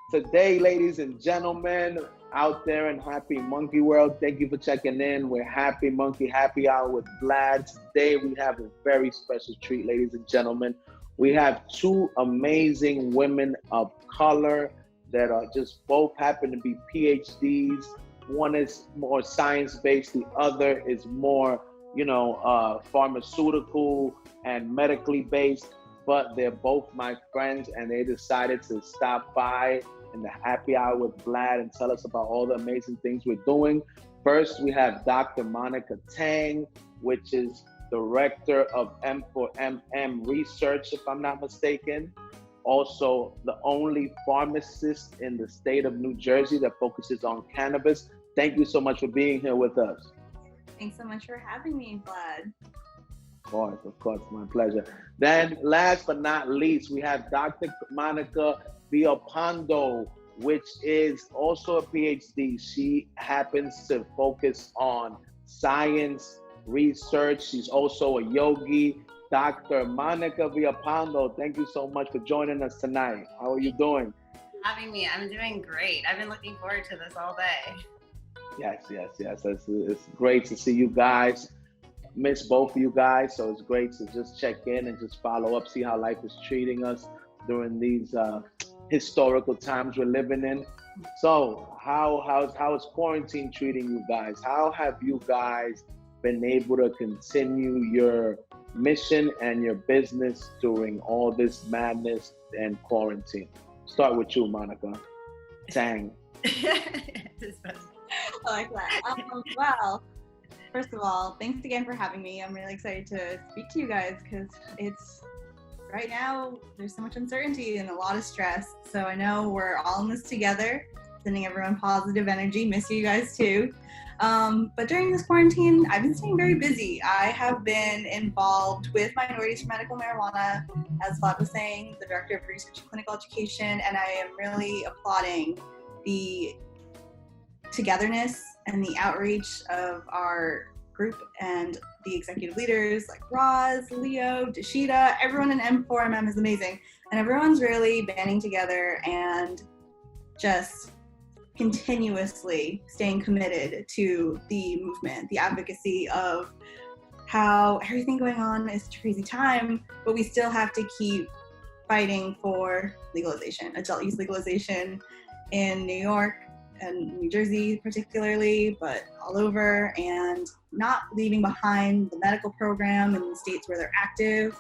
Today, ladies and gentlemen, out there in Happy Monkey World, thank you for checking in. We're Happy Monkey Happy Hour with Vlad. Today, we have a very special treat, ladies and gentlemen. We have two amazing women of color that are just both happen to be PhDs. One is more science-based, the other is more, pharmaceutical and medically based. But they're both my friends, and they decided to stop by in the Happy Hour with Vlad and tell us about all the amazing things we're doing. First, we have Dr. Monica Tang, which is Director of M4MM Research, if I'm not mistaken. Also, the only pharmacist in the state of New Jersey that focuses on cannabis. Thank you so much for being here with us. Thanks so much for having me, Vlad. Of course, my pleasure. Then last but not least, we have Dr. Monica Vialpando, which is also a PhD. She happens to focus on science, research. She's also a yogi. Dr. Monica Vialpando, thank you so much for joining us tonight. How are you doing? Having me. I'm doing great. I've been looking forward to this all day. Yes. It's great to see you guys. Miss both of you guys, so it's great to just check in and just follow up, see how life is treating us during these historical times we're living in. So how is quarantine treating you guys? How have you guys been able to continue your mission and your business during all this madness and quarantine? Start with you, Monica. Tang. I like that. Well, first of all, thanks again for having me. I'm really excited to speak to you guys because it's right now there's so much uncertainty and a lot of stress. So I know we're all in this together, sending everyone positive energy. Miss you guys too. But during this quarantine, I've been staying very busy. I have been involved with Minorities for Medical Marijuana, as Vlad was saying, the Director of Research and Clinical Education, and I am really applauding the togetherness and the outreach of our group and the executive leaders like Roz, Leo, Deshita. Everyone in M4MM is amazing. And everyone's really banding together and just continuously staying committed to the movement, the advocacy of how everything going on is a crazy time, but we still have to keep fighting for legalization, adult use legalization in New York and New Jersey particularly, but all over, and not leaving behind the medical program in the states where they're active.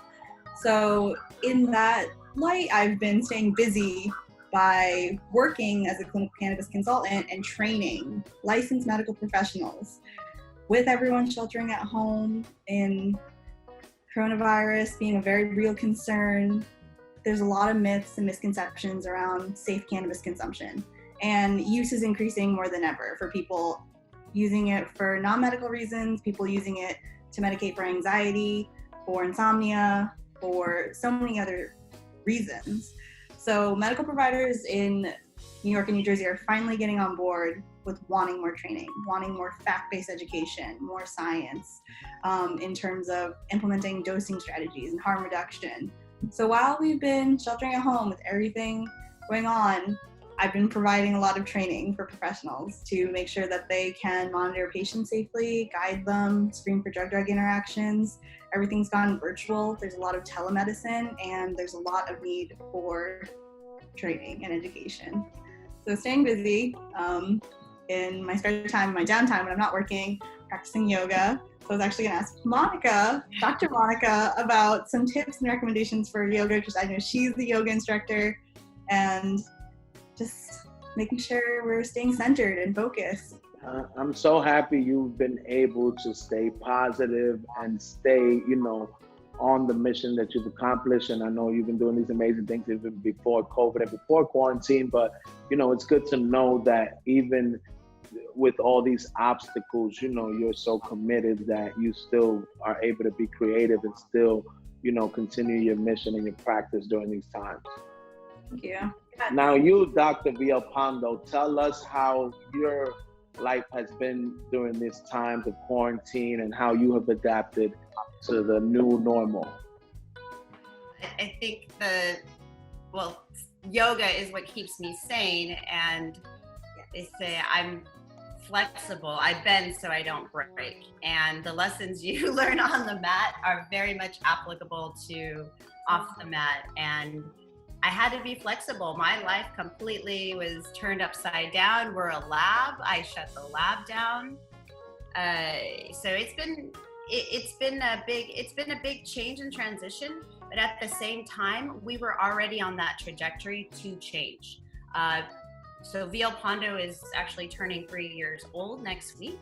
So in that light, I've been staying busy by working as a clinical cannabis consultant and training licensed medical professionals. With everyone sheltering at home and coronavirus being a very real concern, there's a lot of myths and misconceptions around safe cannabis consumption. And use is increasing more than ever for people using it for non-medical reasons, people using it to medicate for anxiety, for insomnia, for so many other reasons. So medical providers in New York and New Jersey are finally getting on board with wanting more training, wanting more fact-based education, more science in terms of implementing dosing strategies and harm reduction. So while we've been sheltering at home with everything going on, I've been providing a lot of training for professionals to make sure that they can monitor patients safely, guide them, screen for drug-drug interactions. Everything's gone virtual. There's a lot of telemedicine, and there's a lot of need for training and education. So staying busy in my spare time, my downtime when I'm not working, practicing yoga. So I was actually gonna ask Monica, Dr. Monica, about some tips and recommendations for yoga, because I know she's the yoga instructor, and just making sure we're staying centered and focused. I'm so happy you've been able to stay positive and stay, on the mission that you've accomplished. And I know you've been doing these amazing things even before COVID and before quarantine, but, it's good to know that even with all these obstacles, you're so committed that you still are able to be creative and still, continue your mission and your practice during these times. Thank you. Now you, Dr. Vialpando, tell us how your life has been during this time of quarantine and how you have adapted to the new normal. I think yoga is what keeps me sane. And they say I'm flexible. I bend so I don't break. And the lessons you learn on the mat are very much applicable to off the mat. And I had to be flexible. My life completely was turned upside down. We're a lab. I shut the lab down. So it's been a big change and transition. But at the same time, we were already on that trajectory to change. So Vialpando is actually turning 3 years old next week.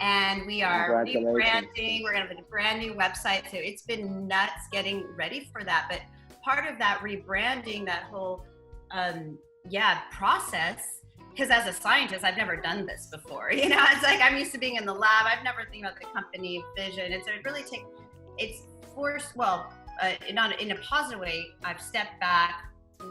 And we are rebranding. We're going to have a brand new website. So it's been nuts getting ready for that. But part of that rebranding, that whole process, because as a scientist, I've never done this before. You know, it's like I'm used to being in the lab. I've never think about the company vision. And so it really not in a positive way. I've stepped back.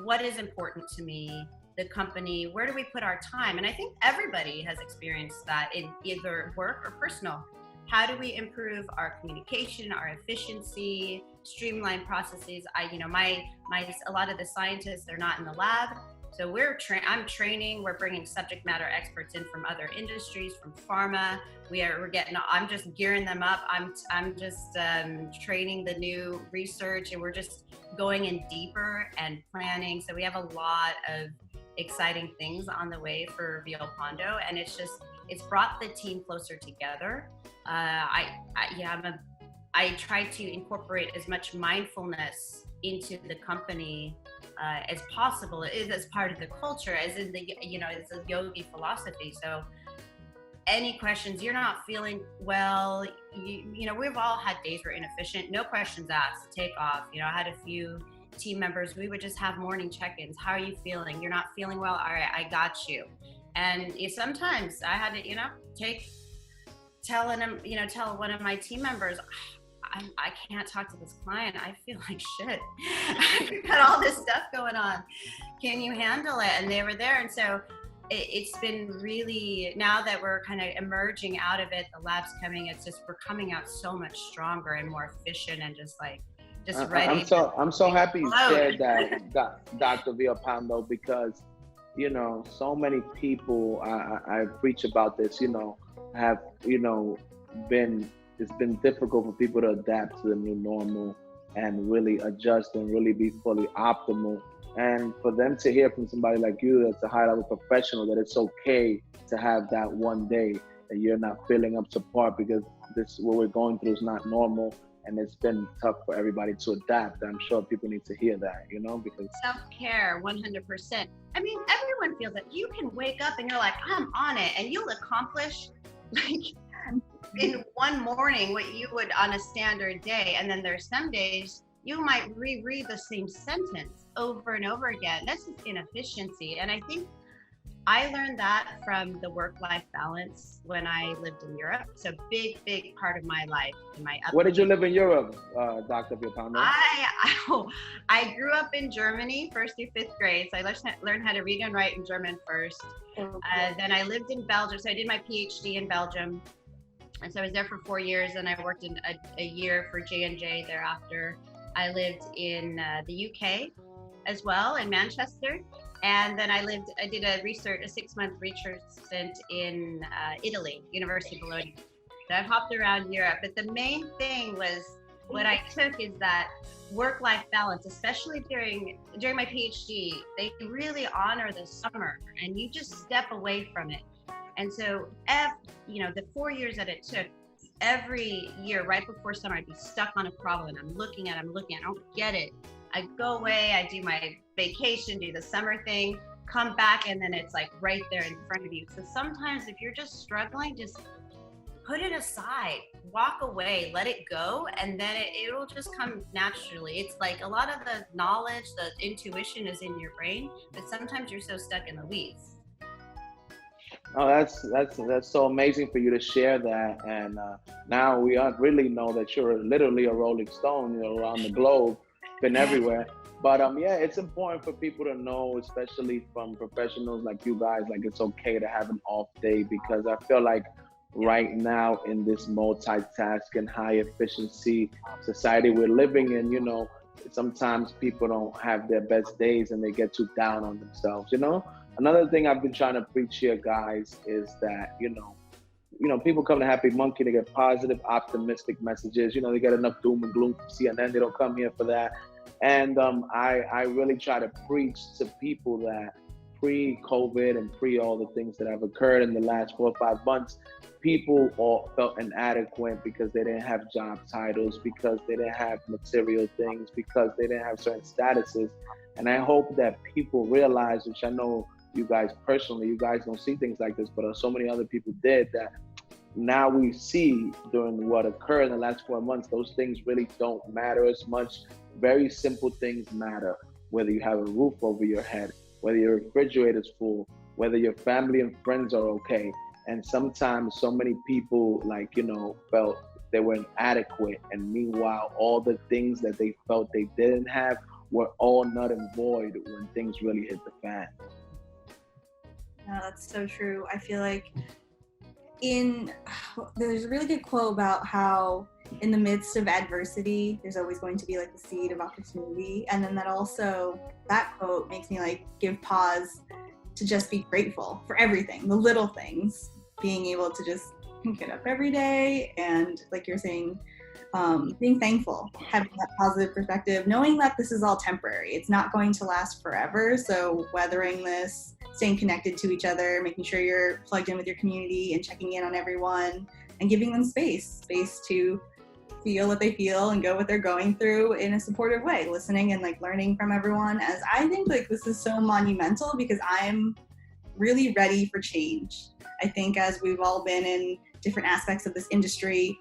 What is important to me? The company, where do we put our time? And I think everybody has experienced that in either work or personal. How do we improve our communication, our efficiency, streamline processes? A lot of the scientists, they're not in the lab. So I'm training, we're bringing subject matter experts in from other industries, from pharma. I'm just gearing them up. I'm just training the new research, and we're just going in deeper and planning. So we have a lot of exciting things on the way for Vialpando, and it's brought the team closer together. I try to incorporate as much mindfulness into the company as possible. It is as part of the culture, as in it's a yogi philosophy. So any questions, you're not feeling well, we've all had days we're inefficient, no questions asked, take off. I had a few team members, we would just have morning check-ins. How are you feeling? You're not feeling well? All right, I got you. And sometimes I had to, tell one of my team members, I can't talk to this client. I feel like shit. I've got all this stuff going on. Can you handle it? And they were there. And so it's been really, now that we're kind of emerging out of it, the lab's coming, we're coming out so much stronger and more efficient and just ready. I'm so happy you shared that, Dr. Vialpando, because so many people I preach about this. Have it's been difficult for people to adapt to the new normal and really adjust and really be fully optimal. And for them to hear from somebody like you, that's a high-level professional, that it's okay to have that one day that you're not feeling up to par, because what we're going through is not normal. And it's been tough for everybody to adapt. I'm sure people need to hear that, because self-care, 100%. I mean, everyone feels that. You can wake up and you're like, I'm on it, and you'll accomplish in one morning what you would on a standard day. And then there's some days you might reread the same sentence over and over again. That's just inefficiency. And I think I learned that from the work-life balance when I lived in Europe. So big part of my life. Where did you live in Europe, Dr. Vialpando? I grew up in Germany, 1st through 5th grade. So I learned how to read and write in German first. Then I lived in Belgium. So I did my Ph.D. in Belgium. And so I was there for 4 years. And I worked in a year for J&J thereafter. I lived in the UK as well, in Manchester. And then I did a 6-month research stint in Italy, University of Bologna. So I've hopped around Europe, but the main thing was what I took is that work-life balance, especially during my PhD, they really honor the summer and you just step away from it. And so, the 4 years that it took, every year right before summer, I'd be stuck on a problem and I'm looking at it, I don't get it. I go away, I do my vacation, do the summer thing, come back, and then it's like right there in front of you. So sometimes if you're just struggling, just put it aside, walk away, let it go, and then it'll just come naturally. It's like a lot of the knowledge, the intuition is in your brain, but sometimes you're so stuck in the weeds. Oh, that's so amazing for you to share that. And now we really know that you're literally a rolling stone, around the globe, been everywhere. But it's important for people to know, especially from professionals like you guys, like it's okay to have an off day, because I feel like right now in this multitasking, high efficiency society we're living in, sometimes people don't have their best days and they get too down on themselves, you know? Another thing I've been trying to preach here, guys, is that, you know, people come to Happy Munkey, they get positive, optimistic messages. You know, they get enough doom and gloom from CNN. They don't come here for that. And I really try to preach to people that pre-COVID and pre all the things that have occurred in the last 4 or 5 months, people all felt inadequate because they didn't have job titles, because they didn't have material things, because they didn't have certain statuses. And I hope that people realize, which I know you guys personally, you guys don't see things like this, but so many other people did, that now we see during what occurred in the last 4 months, those things really don't matter as much. Very simple things matter. Whether you have a roof over your head, whether your refrigerator's full, whether your family and friends are okay. And sometimes so many people, like, you know, felt they were inadequate. And meanwhile, all the things that they felt they didn't have were all nut and void when things really hit the fan. No, that's so true. I feel like there's a really good quote about how in the midst of adversity, there's always going to be like the seed of opportunity. And then that quote makes me like give pause to just be grateful for everything, the little things, being able to just get up every day and, like you're saying, being thankful, having that positive perspective, knowing that this is all temporary. It's not going to last forever. So weathering this, staying connected to each other, making sure you're plugged in with your community and checking in on everyone and giving them space to feel what they feel and go what they're going through in a supportive way, listening and like learning from everyone. As I think like this is so monumental because I'm really ready for change. I think as we've all been in different aspects of this industry,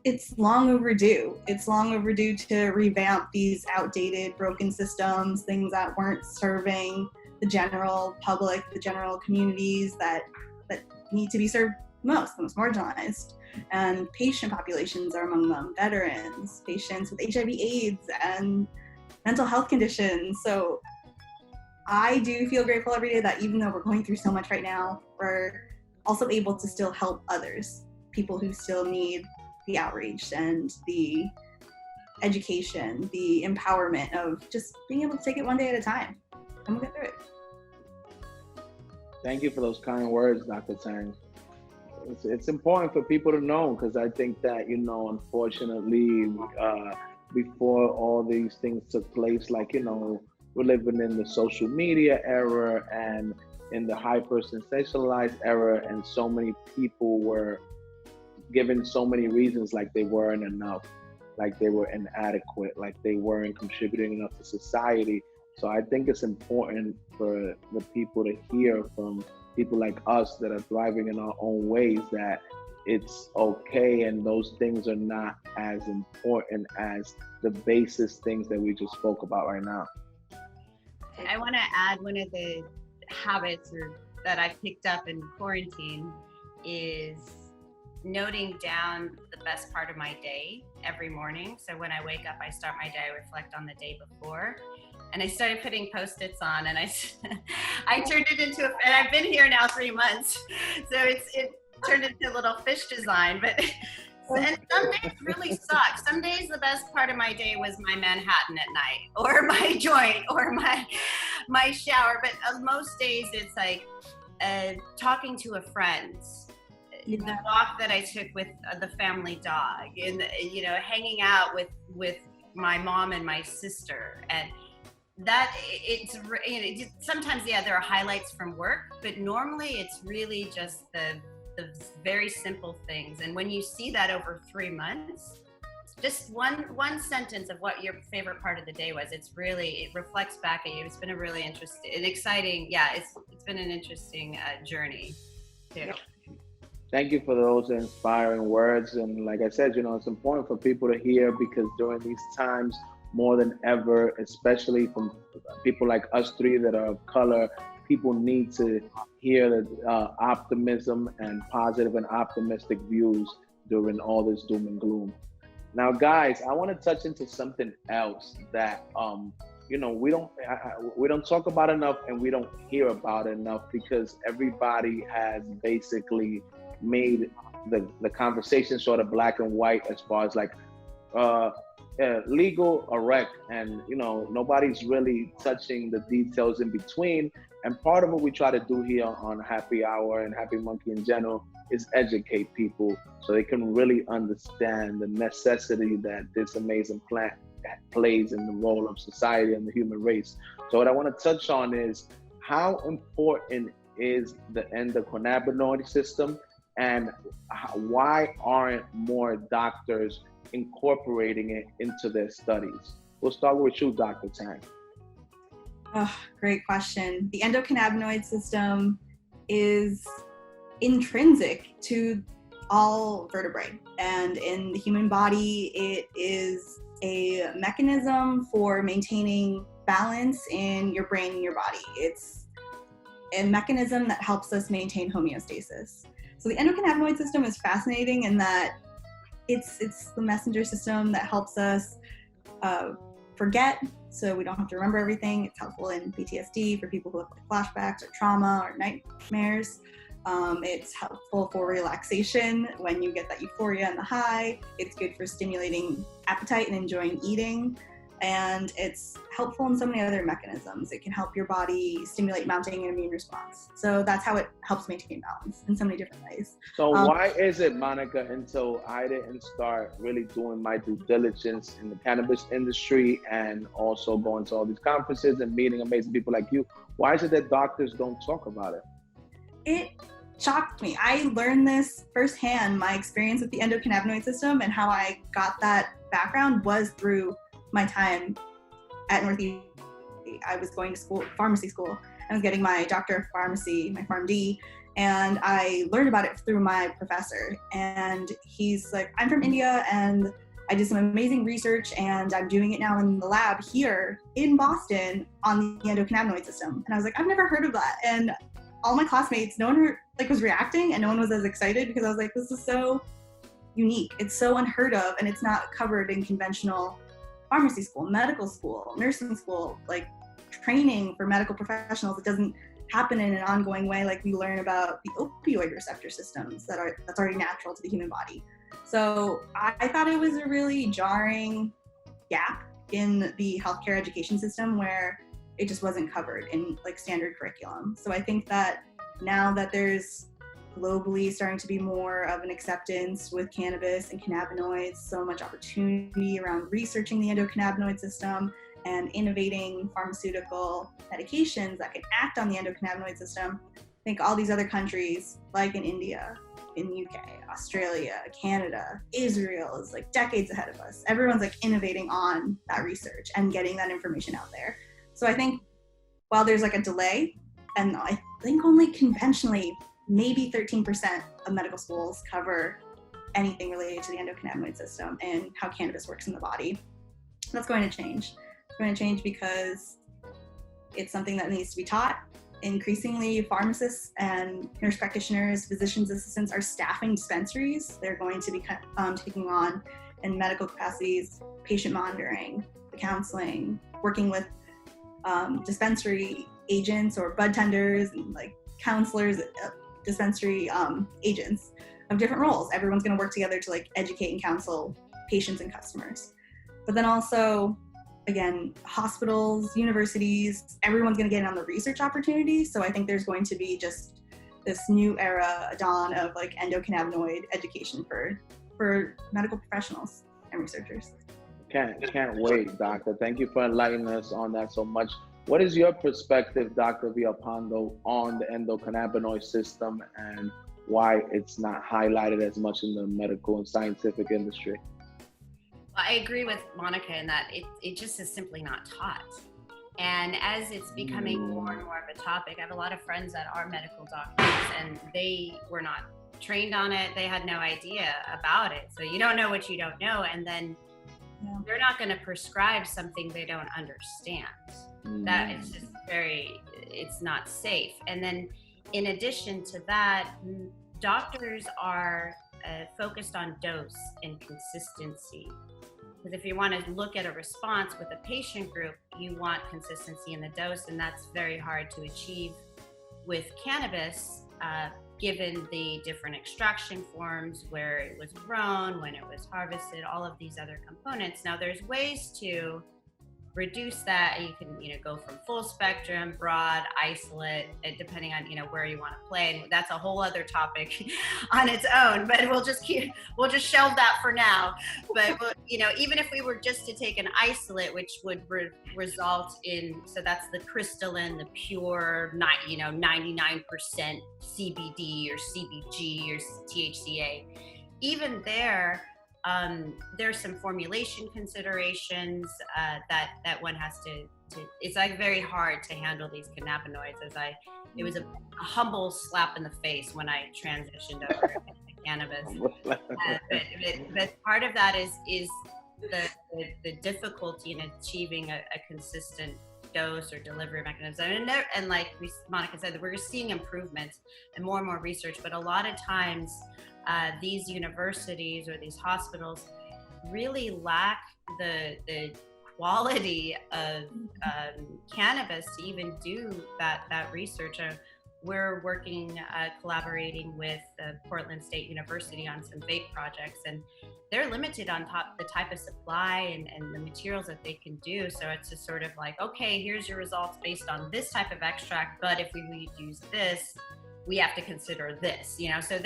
it's long overdue. It's long overdue to revamp these outdated, broken systems, things that weren't serving the general public, the general communities that need to be served most, the most marginalized. And patient populations are among them, veterans, patients with HIV/AIDS and mental health conditions. So I do feel grateful every day that even though we're going through so much right now, we're also able to still help others, people who still need the outreach and the education, the empowerment of just being able to take it one day at a time. And we'll get through it. Thank you for those kind words, Dr. Tang. It's important for people to know, because I think that, you know, unfortunately, before all these things took place, like, you know, we're living in the social media era and in the hyper-sensationalized era, and so many people were given so many reasons like they weren't enough, like they were inadequate, like they weren't contributing enough to society. So I think it's important for the people to hear from people like us that are thriving in our own ways that it's okay, and those things are not as important as the basis things that we just spoke about right now. I want to add one of the habits that I picked up in quarantine is noting down the best part of my day every morning. So when I wake up, I start my day, I reflect on the day before. And I started putting Post-its on, and I turned it into and I've been here now 3 months. So it turned into a little fish design, and some days really suck. Some days the best part of my day was my Manhattan at night, or my joint, or my shower. But most days it's like talking to a friend, the walk that I took with the family dog, and you know, hanging out with my mom and my sister, and that it's, you know, sometimes there are highlights from work, but normally it's really just the very simple things. And when you see that over 3 months, just one sentence of what your favorite part of the day was, it reflects back at you. It's been a really interesting and exciting, it's been an interesting journey too. Thank you for those inspiring words. And like I said, you know, it's important for people to hear, because during these times, more than ever, especially from people like us three that are of color, people need to hear the optimism and positive and optimistic views during all this doom and gloom. Now, guys, I want to touch into something else that you know, we don't talk about enough, and we don't hear about enough, because everybody has basically made the conversation sort of black and white as far as like legal or rec, and nobody's really touching the details in between. And part of what we try to do here on Happy Hour and Happy Monkey in general is educate people so they can really understand the necessity that this amazing plant plays in the role of society and the human race. So what I want to touch on is how important is the endocannabinoid system, and why aren't more doctors incorporating it into their studies? We'll start with you, Dr. Tang. Oh, great question. The endocannabinoid system is intrinsic to all vertebrae, and in the human body, it is a mechanism for maintaining balance in your brain and your body. It's a mechanism that helps us maintain homeostasis. So the endocannabinoid system is fascinating in that it's the messenger system that helps us forget, so we don't have to remember everything. It's helpful in PTSD for people who have flashbacks or trauma or nightmares. It's helpful for relaxation when you get that euphoria and the high. It's good for stimulating appetite and enjoying eating. And it's helpful in so many other mechanisms. It can help your body stimulate mounting an immune response. So that's how it helps maintain balance in so many different ways. So why is it, Monica, until I didn't start really doing my due diligence in the cannabis industry and also going to all these conferences and meeting amazing people like you, why is it that doctors don't talk about it? It shocked me. I learned this firsthand. My experience with the endocannabinoid system and how I got that background was through my time at Northeast. I was going to school, pharmacy school. I was getting my doctor of pharmacy, my PharmD, and I learned about it through my professor. And he's like, I'm from India and I did some amazing research and I'm doing it now in the lab here in Boston on the endocannabinoid system. And I was like, I've never heard of that. And all my classmates, no one was reacting and no one was as excited, because I was like, this is so unique. It's so unheard of, and it's not covered in conventional pharmacy school, medical school, nursing school, like training for medical professionals. It doesn't happen in an ongoing way like we learn about the opioid receptor systems that's already natural to the human body. So I thought it was a really jarring gap in the healthcare education system where it just wasn't covered in like standard curriculum. So I think that now that there's globally starting to be more of an acceptance with cannabis and cannabinoids, so much opportunity around researching the endocannabinoid system and innovating pharmaceutical medications that can act on the endocannabinoid system. I think all these other countries, like in India, in the UK, Australia, Canada, Israel, is like decades ahead of us. Everyone's like innovating on that research and getting that information out there. So I think while there's like a delay, and I think only conventionally maybe 13% of medical schools cover anything related to the endocannabinoid system and how cannabis works in the body. That's going to change. It's going to change because it's something that needs to be taught. Increasingly, pharmacists and nurse practitioners, physician's assistants are staffing dispensaries. They're going to be taking on, in medical capacities, patient monitoring, the counseling, working with dispensary agents or bud tenders and like counselors, dispensary agents of different roles. Everyone's going to work together to like educate and counsel patients and customers. But then also, again, hospitals, universities, everyone's going to get in on the research opportunities. So I think there's going to be just this new era, a dawn of like endocannabinoid education for medical professionals and researchers. Can't wait, Doctor. Thank you for enlightening us on that so much. What is your perspective, Dr. Vialpando, on the endocannabinoid system and why it's not highlighted as much in the medical and scientific industry? Well, I agree with Monica in that it just is simply not taught. And as it's becoming more and more of a topic, I have a lot of friends that are medical doctors and they were not trained on it. They had no idea about it. So you don't know what you don't know. And then they're not going to prescribe something they don't understand. That is just it's not safe. And then in addition to that, doctors are focused on dose and consistency. Because if you want to look at a response with a patient group, you want consistency in the dose, and that's very hard to achieve with cannabis given the different extraction forms, where it was grown, when it was harvested, all of these other components. Now there's ways to reduce that. You can, go from full spectrum, broad, isolate, depending on, where you want to play. And that's a whole other topic on its own, but we'll just shelve that for now. But, even if we were just to take an isolate, which would result in, so that's the crystalline, the pure, 99% CBD or CBG or THCA, even there, there's some formulation considerations that one has to. It's like very hard to handle these cannabinoids. It was a humble slap in the face when I transitioned over to cannabis. But part of that is the difficulty in achieving a consistent dose or delivery mechanism. And like Monica said, we're seeing improvements and more research, but a lot of times these universities or these hospitals really lack the quality of cannabis to even do that research. We're working, collaborating with Portland State University on some vape projects, and they're limited on the type of supply and the materials that they can do. So it's just sort of like, okay, here's your results based on this type of extract, but if we use this, we have to consider this, So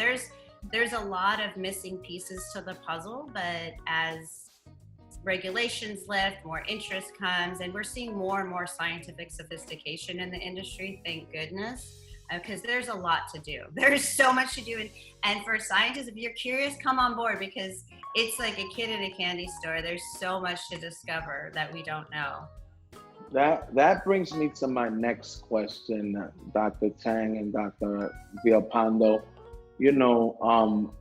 there's a lot of missing pieces to the puzzle, but as regulations lift, more interest comes, and we're seeing more and more scientific sophistication in the industry, thank goodness, because there's a lot to do. There's so much to do, and for scientists, if you're curious, come on board, because it's like a kid in a candy store. There's so much to discover that we don't know. That brings me to my next question, Dr. Tang and Dr. Vialpando.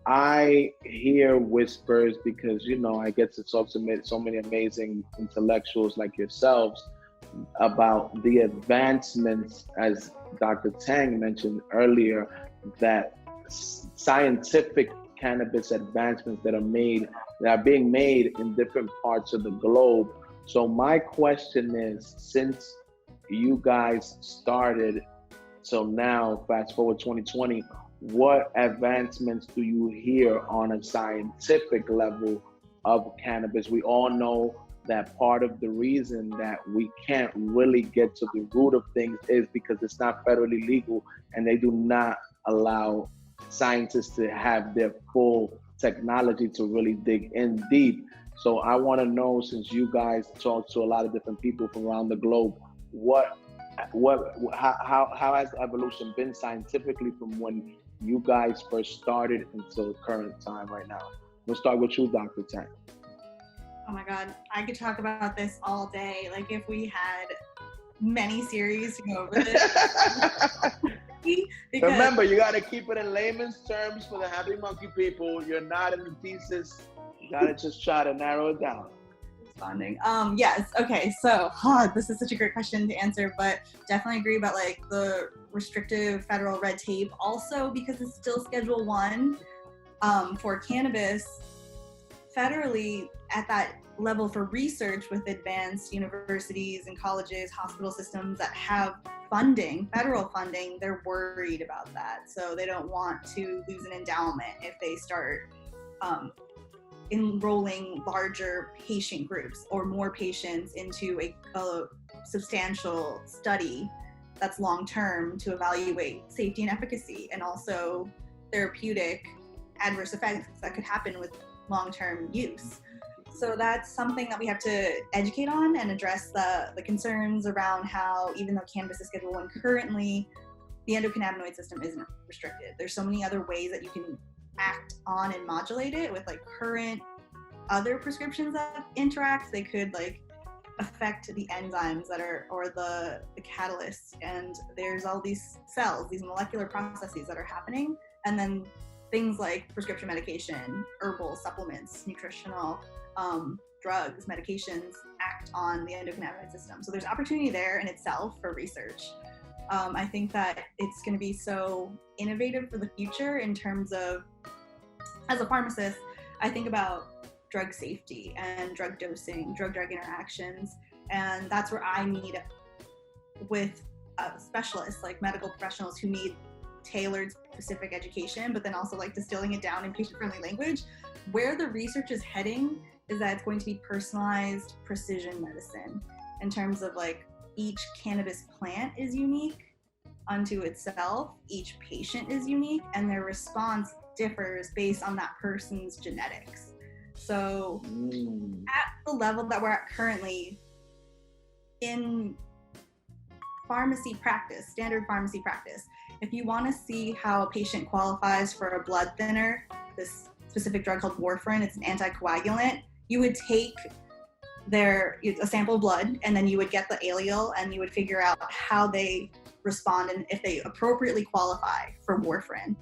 I hear whispers because, I get to talk to so many amazing intellectuals like yourselves about the advancements, as Dr. Tang mentioned earlier, that scientific cannabis advancements that are being made in different parts of the globe. So my question is, since you guys started, so now fast forward 2020, what advancements do you hear on a scientific level of cannabis? We all know that part of the reason that we can't really get to the root of things is because it's not federally legal, and they do not allow scientists to have their full technology to really dig in deep. So I want to know, since you guys talk to a lot of different people from around the globe, how has evolution been scientifically from when you guys first started until current time right now? We'll start with you, Dr. Tang. Oh my God, I could talk about this all day. Like if we had many series to go over this. Remember, you got to keep it in layman's terms for the Happy Monkey people. You're not in the thesis. You got to just try to narrow it down. Responding. Yes. Okay. So this is such a great question to answer, but definitely agree about like the restrictive federal red tape. Also, because it's still Schedule 1 for cannabis, federally at that level for research with advanced universities and colleges, hospital systems that have funding, federal funding, they're worried about that. So they don't want to lose an endowment if they start enrolling larger patient groups or more patients into a substantial study that's long-term to evaluate safety and efficacy, and also therapeutic adverse effects that could happen with long-term use. So that's something that we have to educate on and address the concerns around how, even though cannabis is Schedule 1 currently, the endocannabinoid system isn't restricted. There's so many other ways that you can act on and modulate it with like current other prescriptions that interact. They could like affect the enzymes that are, or the catalysts, and there's all these cells, these molecular processes that are happening, and then things like prescription medication, herbal supplements, nutritional drugs, medications act on the endocannabinoid system. So there's opportunity there in itself for research. I think that it's going to be so innovative for the future in terms of, as a pharmacist, I think about drug safety and drug dosing, drug-drug interactions, and that's where I meet with specialists, like medical professionals who need tailored specific education, but then also like distilling it down in patient-friendly language. Where the research is heading is that it's going to be personalized precision medicine in terms of like each cannabis plant is unique unto itself, each patient is unique, and their response differs based on that person's genetics. So at the level that we're at currently in pharmacy practice, standard pharmacy practice, if you want to see how a patient qualifies for a blood thinner, this specific drug called warfarin, it's an anticoagulant, you would take a sample of blood, and then you would get the allele, and you would figure out how they respond and if they appropriately qualify for warfarin.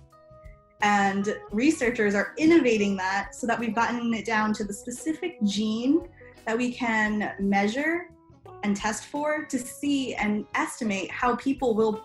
And researchers are innovating that so that we've gotten it down to the specific gene that we can measure and test for to see and estimate how people will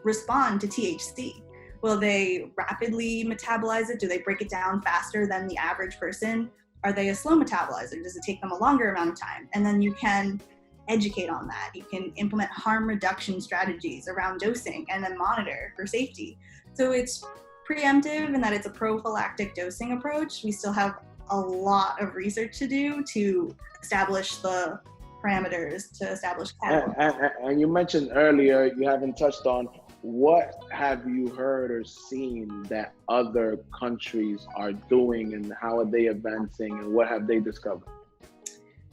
respond to THC. Will they rapidly metabolize it? Do they break it down faster than the average person? Are they a slow metabolizer? Does it take them a longer amount of time? And then you can educate on that. You can implement harm reduction strategies around dosing and then monitor for safety. So it's preemptive in that it's a prophylactic dosing approach. We still have a lot of research to do to establish the parameters, to establish categories. And you mentioned earlier, you haven't touched on, what have you heard or seen that other countries are doing, and how are they advancing, and what have they discovered?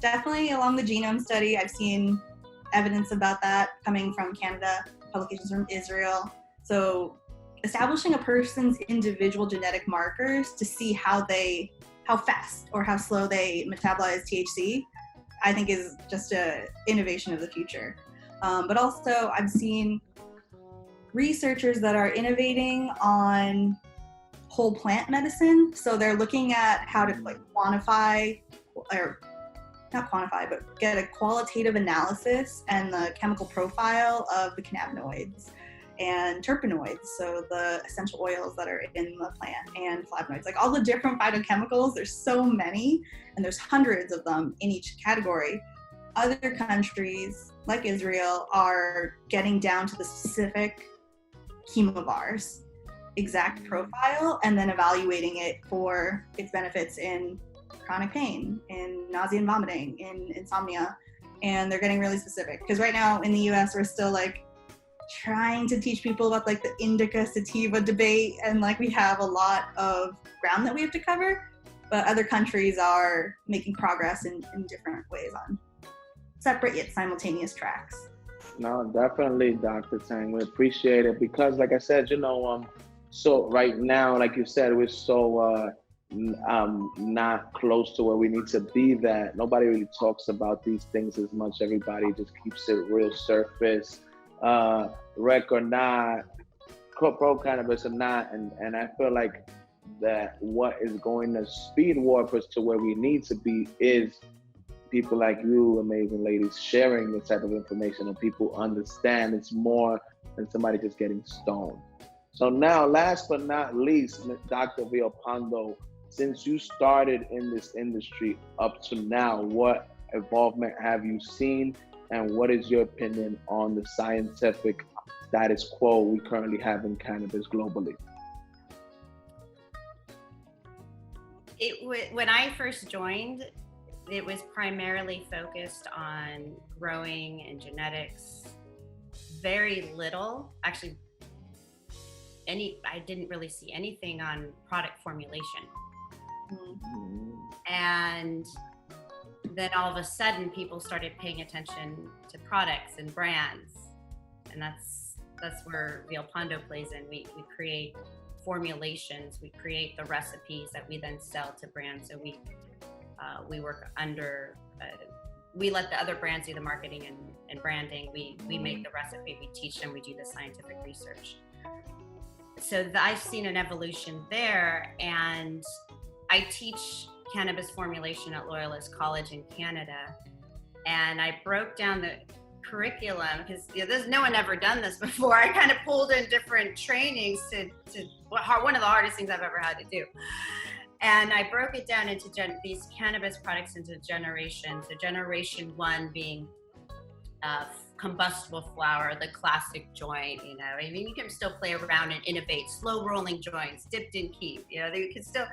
Definitely along the genome study, I've seen evidence about that coming from Canada, publications from Israel. So establishing a person's individual genetic markers to see how fast or how slow they metabolize THC, I think is just an innovation of the future. But also I've seen researchers that are innovating on whole plant medicine. So they're looking at how to like quantify, or not quantify, but get a qualitative analysis and the chemical profile of the cannabinoids and terpenoids, so the essential oils that are in the plant, and flavonoids, like all the different phytochemicals. There's so many, and there's hundreds of them in each category. Other countries, like Israel, are getting down to the specific chemovars, exact profile, and then evaluating it for its benefits in chronic pain, in nausea and vomiting, in insomnia. And they're getting really specific. Because right now in the US, we're still like trying to teach people about like the indica sativa debate, and like we have a lot of ground that we have to cover, but other countries are making progress in different ways on separate yet simultaneous tracks. No, definitely, Dr. Tang. We appreciate it because, like I said, so right now, like you said, we're so not close to where we need to be, that nobody really talks about these things as much. Everybody just keeps it real surface, rec or not, pro cannabis or not, and I feel like that what is going to speed warp us to where we need to be is people like you, amazing ladies, sharing this type of information, and people understand it's more than somebody just getting stoned. So now, last but not least, Dr. Vialpando, since you started in this industry up to now, what involvement have you seen, and what is your opinion on the scientific status quo we currently have in cannabis globally? When I first joined, it was primarily focused on growing and genetics. Very little, actually, I didn't really see anything on product formulation. Mm-hmm. And then all of a sudden, people started paying attention to products and brands, and that's where Vialpando plays in. We create formulations, we create the recipes that we then sell to brands. So we work under, we let the other brands do the marketing and branding. We make the recipe, we teach them, we do the scientific research. So I've seen an evolution there, and I teach cannabis formulation at Loyalist College in Canada, and I broke down the curriculum because there's no one ever done this before. I kind of pulled in different trainings to one of the hardest things I've ever had to do. And I broke it down into these cannabis products into generations. So generation 1 being combustible flower, the classic joint, you know. I mean, you can still play around and innovate. Slow rolling joints, dipped in keef, you know, they can still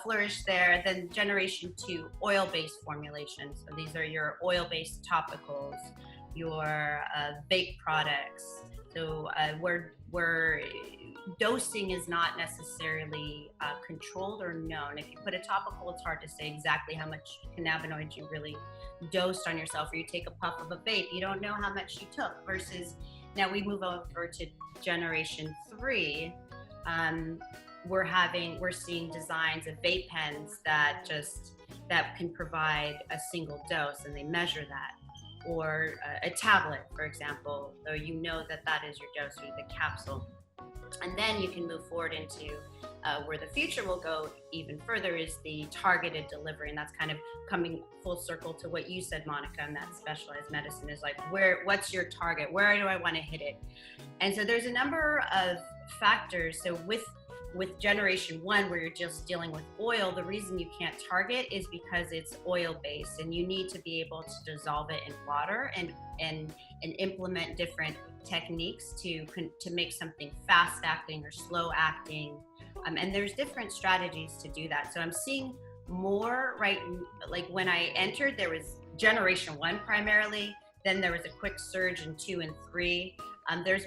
flourish there. Then generation 2, oil-based formulations. So these are your oil-based topicals, your vape products. So where dosing is not necessarily controlled or known. If you put a topical, it's hard to say exactly how much cannabinoids you really dosed on yourself, or you take a puff of a vape, you don't know how much you took. Versus now we move over to generation 3, we're seeing designs of vape pens that can provide a single dose, and they measure that. Or a tablet, for example, so you know that is your dose, or the capsule. And then you can move forward into where the future will go even further, is the targeted delivery. And that's kind of coming full circle to what you said, Monica, and that specialized medicine is like, what's your target? Where do I want to hit it? And so there's a number of factors. So with generation 1, where you're just dealing with oil, the reason you can't target is because it's oil based, and you need to be able to dissolve it in water and implement different techniques to make something fast acting or slow acting. And there's different strategies to do that. So I'm seeing more, right? Like when I entered, there was generation 1 primarily, then there was a quick surge in 2 and 3. There's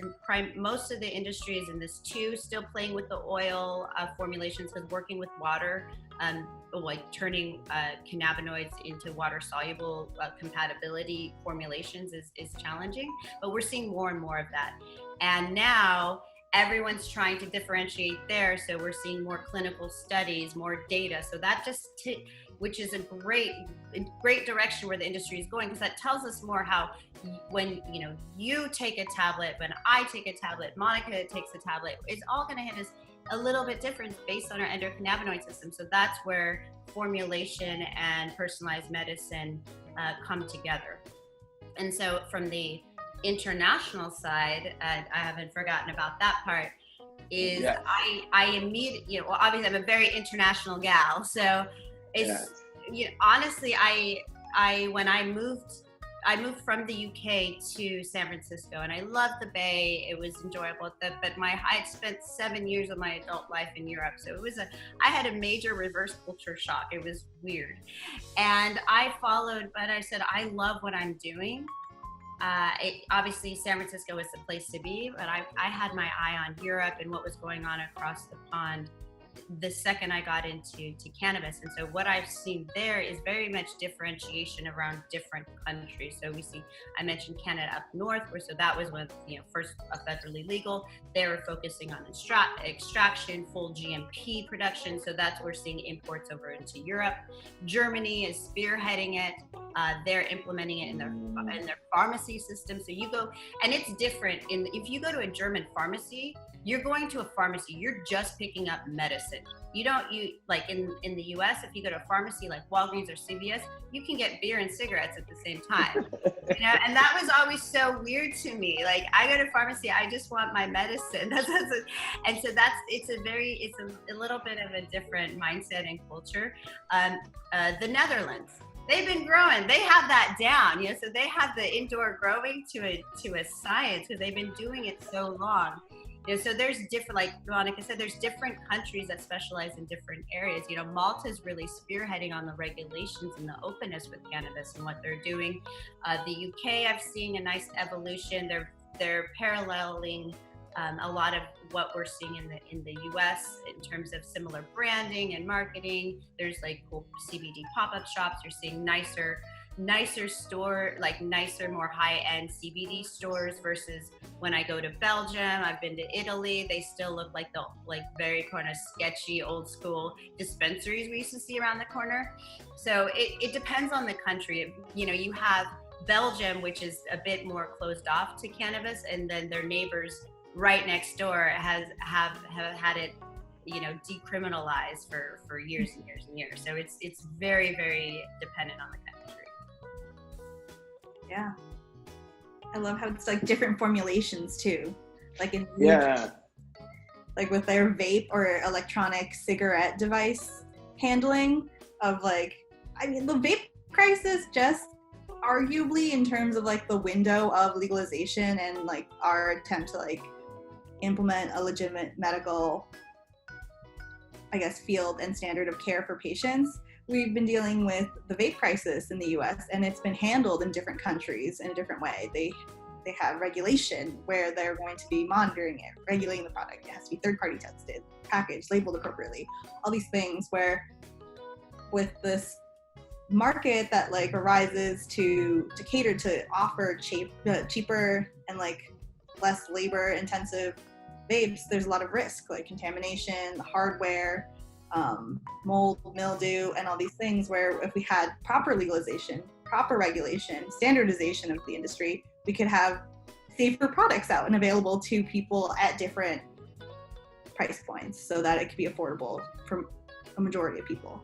most of the industry is in this 2, still playing with the oil formulations, because working with water, like turning cannabinoids into water soluble compatibility formulations is challenging, but we're seeing more and more of that. And now everyone's trying to differentiate there. So we're seeing more clinical studies, more data. So that which is a great direction where the industry is going, because that tells us more how when you take a tablet, when I take a tablet, Monica takes a tablet, it's all going to hit us a little bit different based on our endocannabinoid system. So that's where formulation and personalized medicine come together. And so from the international side, I haven't forgotten about that part, is yes. I immediately, obviously I'm a very international gal, so it's honestly when I moved from the UK to San Francisco, and I loved the Bay. It was enjoyable, but I had spent 7 years of my adult life in Europe, so I had a major reverse culture shock. It was weird, and I followed, but I said I love what I'm doing. Obviously San Francisco is the place to be, but I had my eye on Europe and what was going on across the pond the second I got into cannabis. And so what I've seen there is very much differentiation around different countries. So I mentioned Canada up north, so that was when first federally legal. They were focusing on extraction, full GMP production. So that's where we're seeing imports over into Europe. Germany is spearheading it. They're implementing it in their pharmacy system. So you go, and it's different. If you go to a German pharmacy, you're going to a pharmacy, you're just picking up medicine. You like in the US, if you go to a pharmacy like Walgreens or CVS, you can get beer and cigarettes at the same time. And that was always so weird to me. Like, I go to pharmacy, I just want my medicine. And so it's a little bit of a different mindset and culture. The Netherlands, they've been growing. They have that down, so they have the indoor growing to a science, because they've been doing it so long. So there's different, like Monica said, there's different countries that specialize in different areas. Malta is really spearheading on the regulations and the openness with cannabis and what they're doing. The UK, I've seen a nice evolution. They're paralleling a lot of what we're seeing in the US in terms of similar branding and marketing. There's like cool CBD pop-up shops. You're seeing nicer store, like nicer, more high-end CBD stores, versus when I go to Belgium, I've been to Italy, they still look like the very kind of sketchy old school dispensaries we used to see around the corner. So it depends on the country. You have Belgium, which is a bit more closed off to cannabis, and then their neighbors right next door have had it decriminalized for years and years and years. So it's very, very dependent on the country. Yeah, I love how it's like different formulations too, like like with their vape or electronic cigarette device handling of the vape crisis just arguably in terms of like the window of legalization and like our attempt to like implement a legitimate medical, I guess, field and standard of care for patients, we've been dealing with the vape crisis in the US, and it's been handled in different countries in a different way. They have regulation where they're going to be monitoring it, regulating the product. It has to be third-party tested, packaged, labeled appropriately. All these things where with this market that like arises to cater to offer cheaper and like less labor intensive vapes, there's a lot of risk, like contamination, the hardware, mold, mildew, and all these things, where if we had proper legalization, proper regulation, standardization of the industry, we could have safer products out and available to people at different price points so that it could be affordable for a majority of people.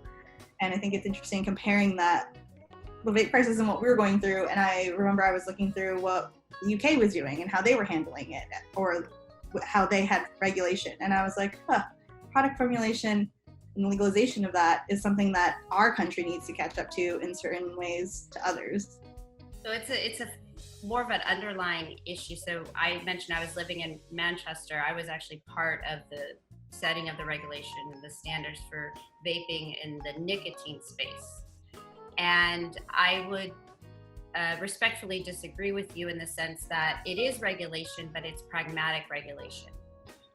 And I think it's interesting comparing that, the vape prices and what we were going through. And I remember I was looking through what the UK was doing and how they were handling it, or how they had regulation. And I was like, product formulation and legalization of that is something that our country needs to catch up to in certain ways to others. So it's a more of an underlying issue. So I mentioned I was living in Manchester. I was actually part of the setting of the regulation and the standards for vaping in the nicotine space. And I would respectfully disagree with you in the sense that it is regulation, but it's pragmatic regulation.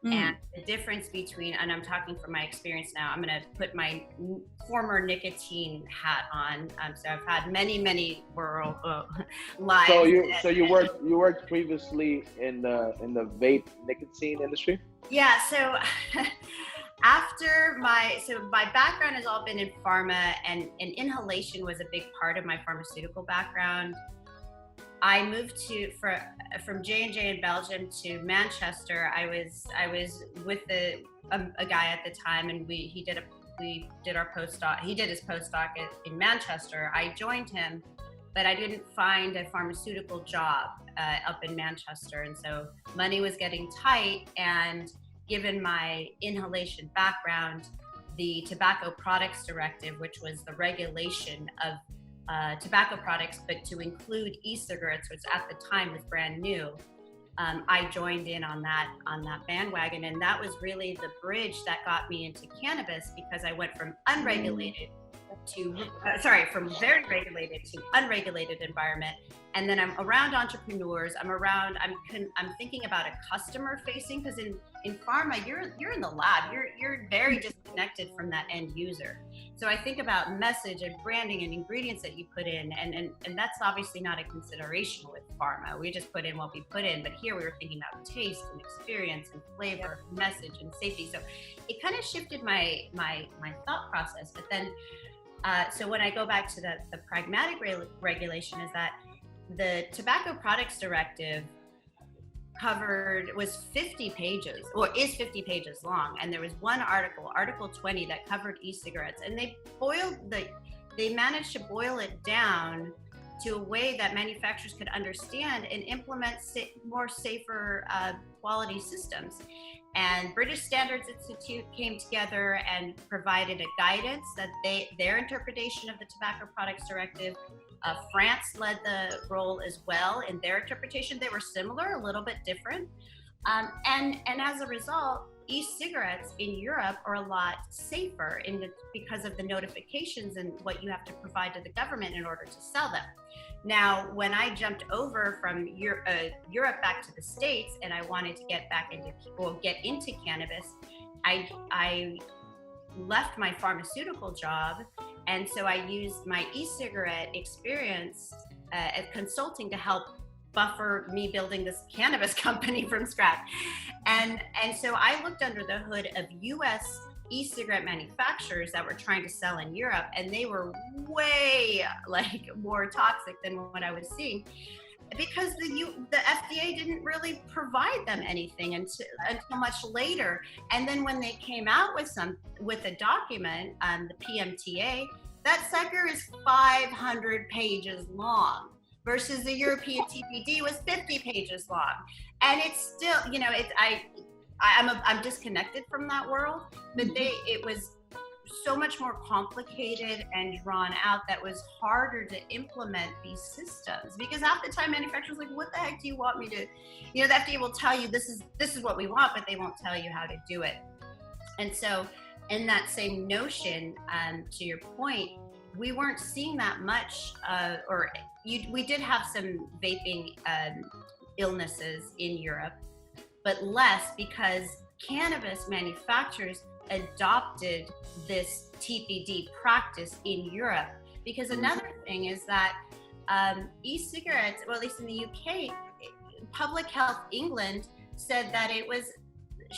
And the difference between, and I'm talking from my experience now, I'm going to put my former nicotine hat on. So I've had many world lives. So you worked previously in the vape nicotine industry? Yeah. So after my background has all been in pharma, and inhalation was a big part of my pharmaceutical background. I moved from J&J in Belgium to Manchester. I was with a guy at the time, and we did our postdoc. He did his postdoc in Manchester. I joined him, but I didn't find a pharmaceutical job up in Manchester, and so money was getting tight. And given my inhalation background, the Tobacco Products Directive, which was the regulation of tobacco products, but to include e-cigarettes, which at the time was brand new, I joined in on that bandwagon, and that was really the bridge that got me into cannabis, because I went from unregulated from very regulated to unregulated environment. And then I'm around entrepreneurs. I'm thinking about a customer facing, because in pharma, you're in the lab. You're very disconnected from that end user. So I think about message and branding and ingredients that you put in, and that's obviously not a consideration with pharma. We just put in what we put in, but here we were thinking about taste and experience and flavor, message and safety. So it kind of shifted my thought process. But then, so when I go back to the pragmatic regulation, is that the Tobacco Products Directive was 50 pages, or is 50 pages long, and there was one article, Article 20, that covered e-cigarettes, and they managed to boil it down to a way that manufacturers could understand and implement more safer quality systems. And British Standards Institute came together and provided a guidance that their interpretation of the Tobacco Products Directive. France led the role as well in their interpretation. They were similar, a little bit different. And as a result, e-cigarettes in Europe are a lot safer because of the notifications and what you have to provide to the government in order to sell them. Now, when I jumped over from Europe back to the States, and I wanted to get into cannabis, I left my pharmaceutical job, and so I used my e-cigarette experience at consulting to help buffer me building this cannabis company from scratch. And so I looked under the hood of US e-cigarette manufacturers that were trying to sell in Europe, and they were way more toxic than what I was seeing, because the FDA didn't really provide them anything until much later. And then when they came out with a document, the PMTA, that sucker is 500 pages long, versus the European TPD was 50 pages long. And it's still, I'm disconnected from that world, but it was so much more complicated and drawn out that was harder to implement these systems, because half the time manufacturers like, what the heck do you want me to, the FDA will tell you this is what we want, but they won't tell you how to do it. And so in that same notion, to your point, we weren't seeing that much, we did have some vaping illnesses in Europe, but less because cannabis manufacturers adopted this TPD practice in Europe. Because another thing is that e-cigarettes, well, at least in the UK, Public Health England said that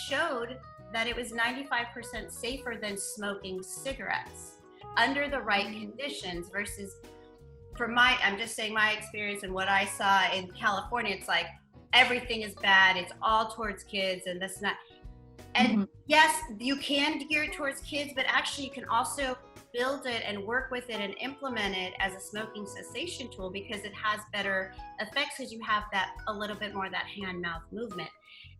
showed that it was 95% safer than smoking cigarettes under the right conditions versus, I'm just saying my experience and what I saw in California, it's like everything is bad, it's all towards kids and this and that. And yes, you can gear it towards kids, but actually you can also build it and work with it and implement it as a smoking cessation tool, because it has better effects because you have that a little bit more of that hand-mouth movement.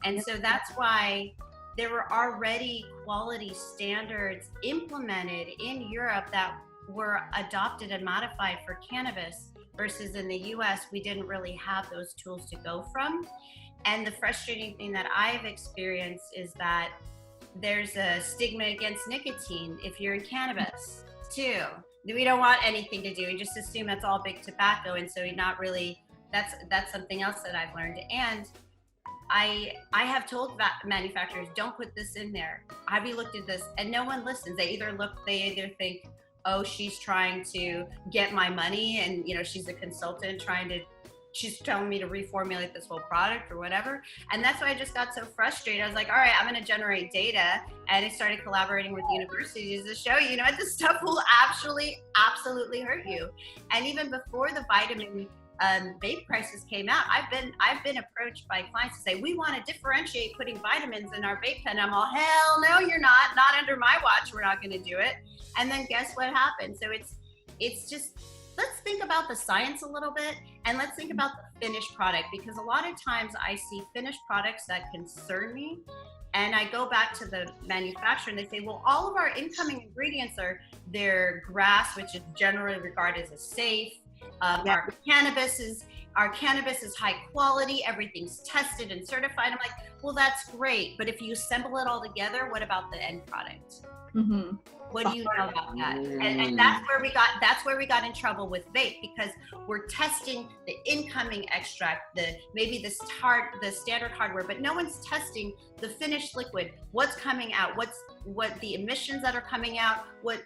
And so that's why there were already quality standards implemented in Europe that were adopted and modified for cannabis, versus in the US, we didn't really have those tools to go from. And the frustrating thing that I've experienced is that there's a stigma against nicotine if you're in cannabis too. We don't want anything to do. We just assume that's all big tobacco. And so you're not really, that's something else that I've learned. And I have told manufacturers, don't put this in there. Have you looked at this? And no one listens. They either think, oh, she's trying to get my money, and she's a consultant she's telling me to reformulate this whole product or whatever. And that's why I just got so frustrated. I was like, all right, I'm going to generate data. And I started collaborating with universities to show you, this stuff will absolutely hurt you. And even before the vitamin vape crisis came out, I've been approached by clients to say, we want to differentiate putting vitamins in our vape pen. I'm all, hell no, you're not under my watch. We're not going to do it. And then guess what happened? So it's just, let's think about the science a little bit, and let's think about the finished product, because a lot of times I see finished products that concern me, and I go back to the manufacturer and they say, well, all of our incoming ingredients are their grass, which is generally regarded as safe. Our cannabis is high quality, everything's tested and certified. I'm like, well, that's great, but if you assemble it all together, what about the end product? What do you know about that? And that's where we got in trouble with vape, because we're testing the incoming extract, maybe the standard hardware, but no one's testing the finished liquid, what's coming out, what the emissions that are coming out,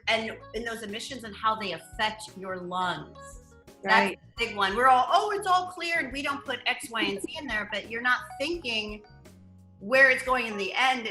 and those emissions and how they affect your lungs. Right. That's the big one. We're all, it's all clear and we don't put X, Y, and Z in there, but you're not thinking where it's going in the end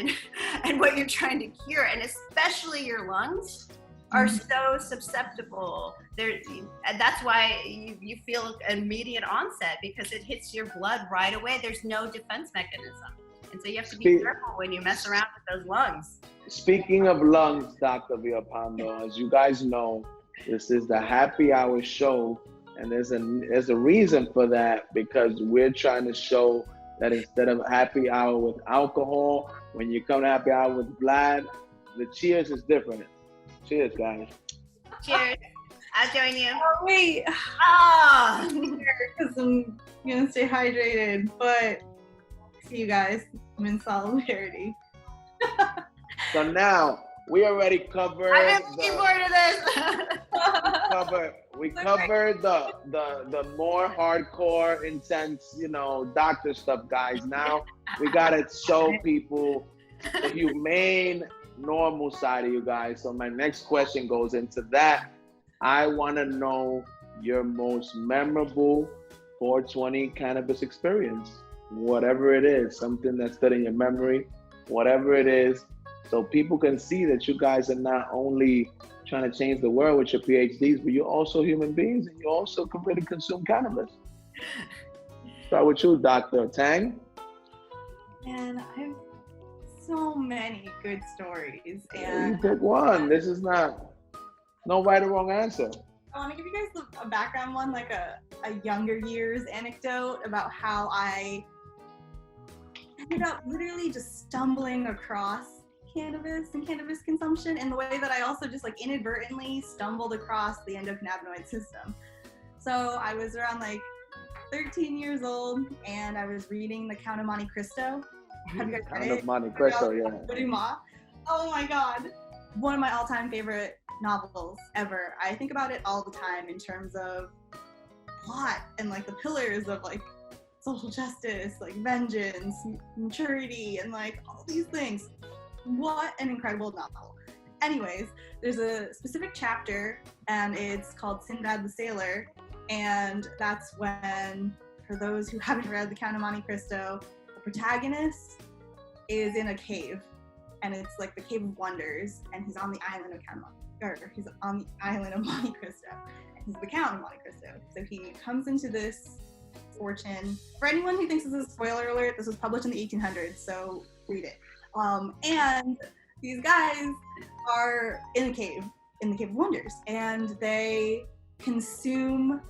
and what you're trying to cure. And especially your lungs are so susceptible. And that's why you feel immediate onset, because it hits your blood right away. There's no defense mechanism. And so you have to be careful when you mess around with those lungs. Speaking of lungs, Dr. Vialpando, as you guys know, this is the Happy Hour show. And there's a reason for that, because we're trying to show that instead of happy hour with alcohol, when you come to happy hour with Vlad, the cheers is different. Cheers, guys. Cheers. I'll join you. Oh, wait. Because I'm going to stay hydrated, but see you guys. I'm in solidarity. So now, we already covered. I'm looking forward to this. We covered the more hardcore, intense, doctor stuff, guys. Now we gotta show people the humane, normal side of you guys. So my next question goes into that. I want to know your most memorable 420 cannabis experience, whatever it is, something that's stood in your memory, whatever it is. So people can see that you guys are not only trying to change the world with your PhDs, but you're also human beings and you also can really consume cannabis. Start with you, Dr. Tang. And I have so many good stories. And you pick one. This is no right or wrong answer. I want to give you guys a background one, like a younger years anecdote about how I ended up literally just stumbling across cannabis and cannabis consumption in the way that I also just like inadvertently stumbled across the endocannabinoid system. So I was around like 13 years old and I was reading The Count of Monte Cristo. Have you guys read it? Count of Monte Cristo, yeah. Oh my God. One of my all-time favorite novels ever. I think about it all the time in terms of plot and like the pillars of like social justice, like vengeance, maturity, and like all these things. What an incredible novel. Anyways, there's a specific chapter and it's called Sinbad the Sailor. And that's when, for those who haven't read The Count of Monte Cristo, the protagonist is in a cave, and it's like the Cave of Wonders, and he's on the island of he's on the island of Monte Cristo, and he's the Count of Monte Cristo. So he comes into this fortune. For anyone who thinks this is a spoiler alert, this was published in the 1800s, so read it. And these guys are in the Cave of Wonders, and they consume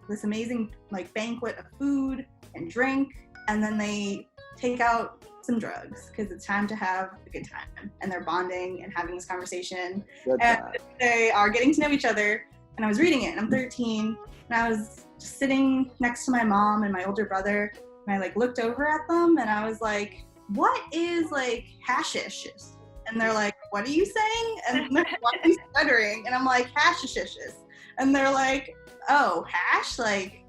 this amazing like banquet of food and drink, and then they take out some drugs because it's time to have a good time, and they're bonding and having this conversation, and they are getting to know each other. And I was reading it, and I'm 13, and I was just sitting next to my mom and my older brother, and I like looked over at them and I was like, what is like hashish? And they're like, what are you saying? And they're like, why are you stuttering? And I'm like, hashishes. And they're like, oh, hash, like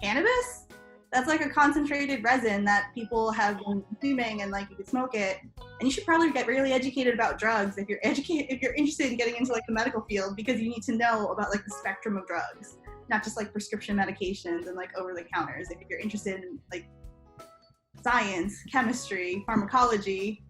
cannabis? That's like a concentrated resin that people have been consuming, and like you could smoke it. And you should probably get really educated about drugs if you're interested in getting into like the medical field, because you need to know about like the spectrum of drugs, not just like prescription medications and like over the counters. If you're interested in like science, chemistry, pharmacology,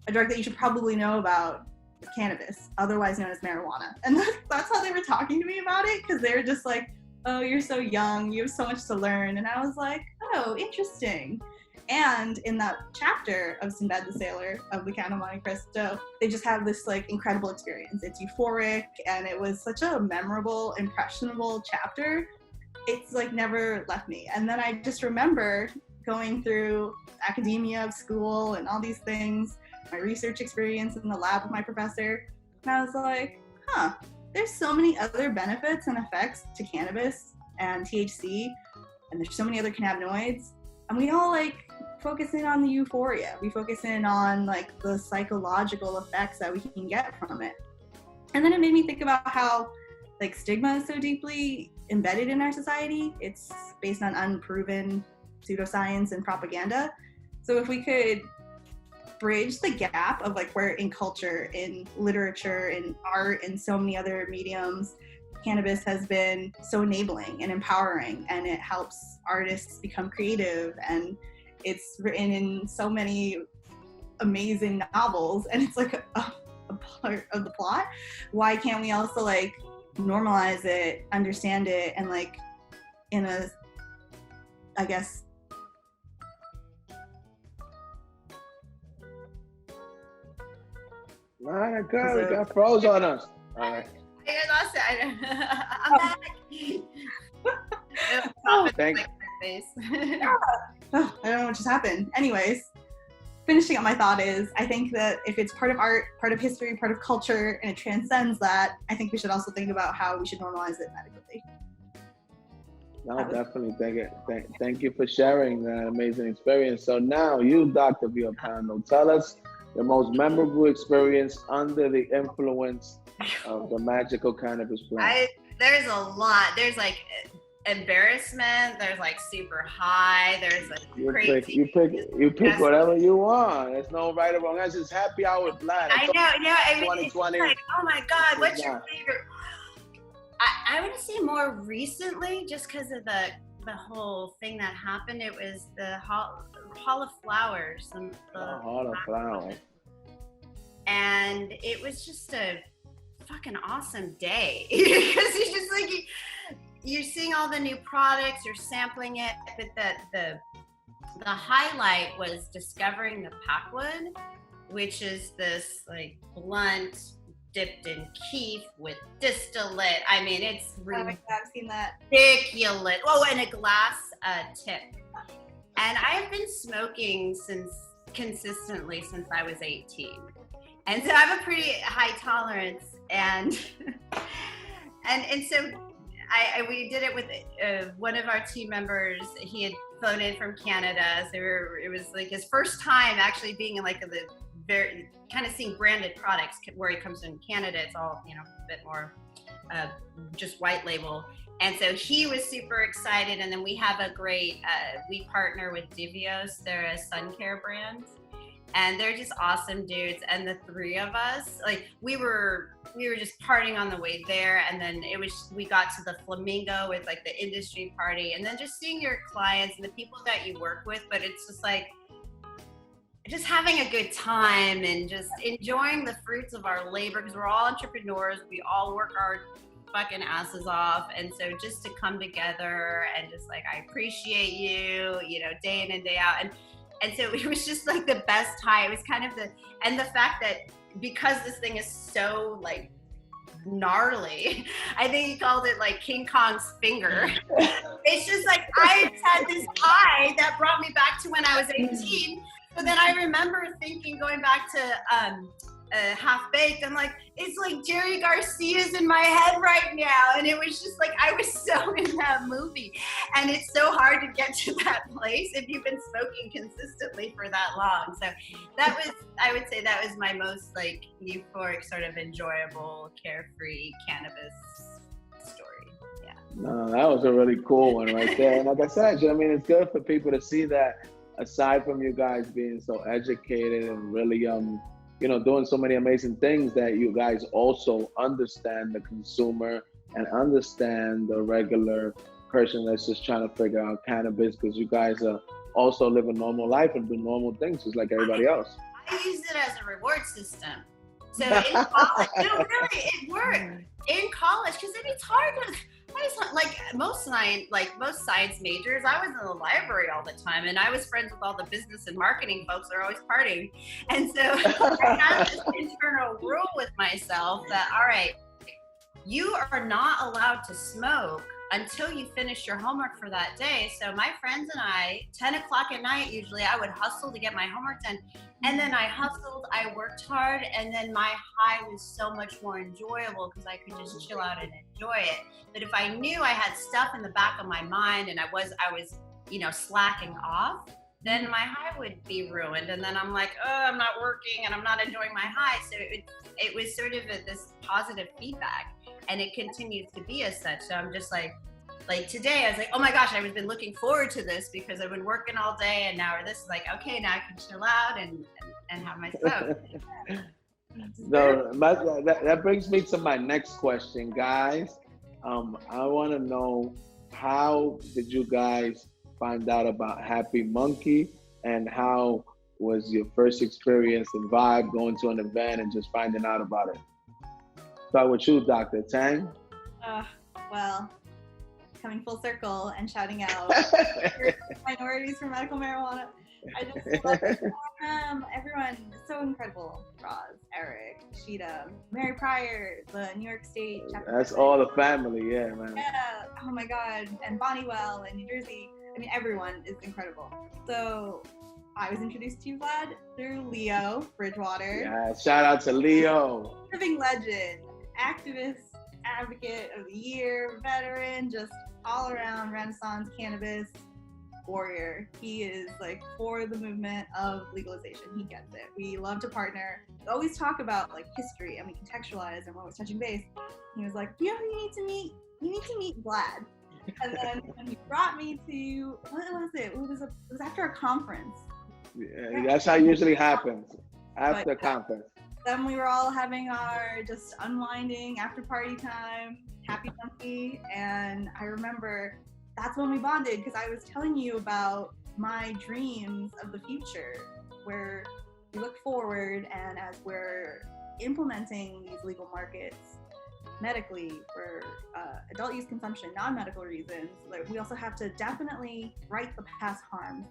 a drug that you should probably know about is cannabis, otherwise known as marijuana. And that's how they were talking to me about it, because they were just like, oh, you're so young, you have so much to learn. And I was like, oh, interesting. And in that chapter of Sinbad the Sailor of The Count of Monte Cristo, they just have this like incredible experience. It's euphoric, and it was such a memorable, impressionable chapter. It's like never left me. And then I just remember going through academia of school and all these things, my research experience in the lab with my professor, and I was like, there's so many other benefits and effects to cannabis and THC, and there's so many other cannabinoids, and we all like focus in on the euphoria. We focus in on like the psychological effects that we can get from it. And then it made me think about how like stigma is so deeply embedded in our society. It's based on unproven pseudoscience and propaganda. So if we could bridge the gap of like where in culture, in literature, in art, and so many other mediums, cannabis has been so enabling and empowering, and it helps artists become creative, and it's written in so many amazing novels, and it's like a part of the plot. Why can't we also like normalize it, understand it, and like in a, I guess, All right, good. We got froze on us. All right. I lost it. I'm back. Oh, thanks. I don't know what just happened. Anyways, finishing up my thought is, I think that if it's part of art, part of history, part of culture, and it transcends that, I think we should also think about how we should normalize it medically. No, definitely. Thank you for sharing that amazing experience. So now you, Dr. Vialpando, tell us the most memorable experience under the influence of the magical cannabis plant. There's a lot. There's like embarrassment. There's like super high. There's like crazy. You pick whatever you want. There's no right or wrong. That's just happy hour with Vlad. I know. I mean, 2020. it's like, oh my God, what's your favorite? I want to say more recently, just because of the whole thing that happened. It was the Hall of Flowers. Hall of Flowers. And it was just a fucking awesome day, because you're just like, you're seeing all the new products, you're sampling it, but the highlight was discovering the packwood, which is this like blunt dipped in keef with distillate. I mean, it's ridiculous. I've seen that. Oh, and a glass tip. And I've been smoking consistently since I was 18. And so I have a pretty high tolerance, and and so we did it with one of our team members. He had flown in from Canada, so it was like his first time actually being in like the very kind of seeing branded products. Where he comes in Canada, it's all, you know, a bit more just white label. And so he was super excited. And then we have a great, we partner with Divios. They're a sun care brand. And they're just awesome dudes. And the three of us, like we were just partying on the way there. And then we got to the Flamingo with like the industry party. And then just seeing your clients and the people that you work with. But it's just like, just having a good time and just enjoying the fruits of our labor, because we're all entrepreneurs. We all work our fucking asses off. And so just to come together and just like, I appreciate you, you know, day in and day out. And so it was just like the best time. It was kind of and the fact that because this thing is so like gnarly, I think he called it like King Kong's finger. It's just like, I had this high that brought me back to when I was 18. So then I remember thinking, going back to Half Baked, I'm like, it's like Jerry Garcia's in my head right now. And it was just like, I was so in that movie. And it's so hard to get to that place if you've been smoking consistently for that long. So that was, I would say that was my most like euphoric, sort of enjoyable, carefree cannabis story. Yeah. No, that was a really cool one right there. And like I said, I mean, it's good for people to see that aside from you guys being so educated and really, you know, doing so many amazing things, that you guys also understand the consumer and understand the regular person that's just trying to figure out cannabis, because you guys also live a normal life and do normal things just like everybody else. I use it as a reward system. So in college, no, really, it worked. In college, because it's hard to, like most science majors, I was in the library all the time, and I was friends with all the business and marketing folks. They're always partying. And so I had this internal rule with myself that, all right, you are not allowed to smoke until you finish your homework for that day. So my friends and I, 10 o'clock at night, usually I would hustle to get my homework done. And then I hustled, I worked hard, and then my high was so much more enjoyable because I could just chill out and enjoy it. But if I knew I had stuff in the back of my mind and I was, you know, slacking off, then my high would be ruined. And then I'm like, oh, I'm not working and I'm not enjoying my high. So it was sort of this positive feedback, and it continues to be as such. So I'm just like today, I was like, oh my gosh, I've been looking forward to this because I've been working all day, and now this is like, okay, now I can chill out and have my smoke. So that brings me to my next question, guys. I want to know, how did you guys find out about Happy Munkey, and how was your first experience and vibe going to an event and just finding out about it? Start with you, Dr. Tang. Well, coming full circle and shouting out minorities for medical marijuana. I just love everyone is so incredible. Roz, Eric, Sheeta, Mary Pryor, the New York State chapter. That's all the family, yeah, man. Yeah, oh my God, and Bonniewell and New Jersey. I mean, everyone is incredible. So I was introduced to you, Vlad, through Leo Bridgewater. Yeah, shout out to Leo. Living legend, activist, advocate of the year, veteran, just all around Renaissance cannabis warrior. He is like for the movement of legalization. He gets it. We love to partner. We always talk about like history, and we contextualize, and when we're touching base, he was like, you know who you need to meet? You need to meet Vlad. And then when he brought me to, what was it? It was after a conference. Yeah, that's how it usually happens, after conference. Then we were all having our just unwinding after party time, Happy Munkey, and I remember that's when we bonded, because I was telling you about my dreams of the future, where we look forward, and as we're implementing these legal markets medically for adult use consumption, non-medical reasons, like, we also have to definitely right the past harm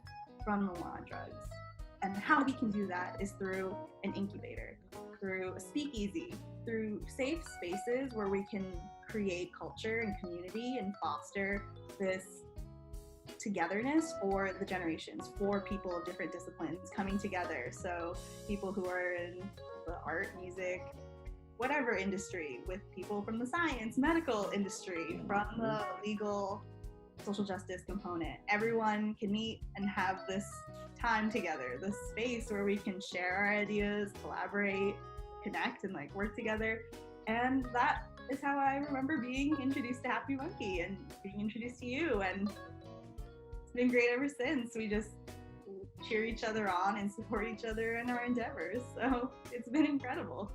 from the law on drugs. And how we can do that is through an incubator, through a speakeasy, through safe spaces where we can create culture and community and foster this togetherness for the generations, for people of different disciplines coming together. So people who are in the art, music, whatever industry, with people from the science, medical industry, from the legal, social justice component. Everyone can meet and have this time together, this space where we can share our ideas, collaborate, connect, and like work together. And that is how I remember being introduced to Happy Munkey and being introduced to you. And it's been great ever since. We just cheer each other on and support each other in our endeavors. So it's been incredible.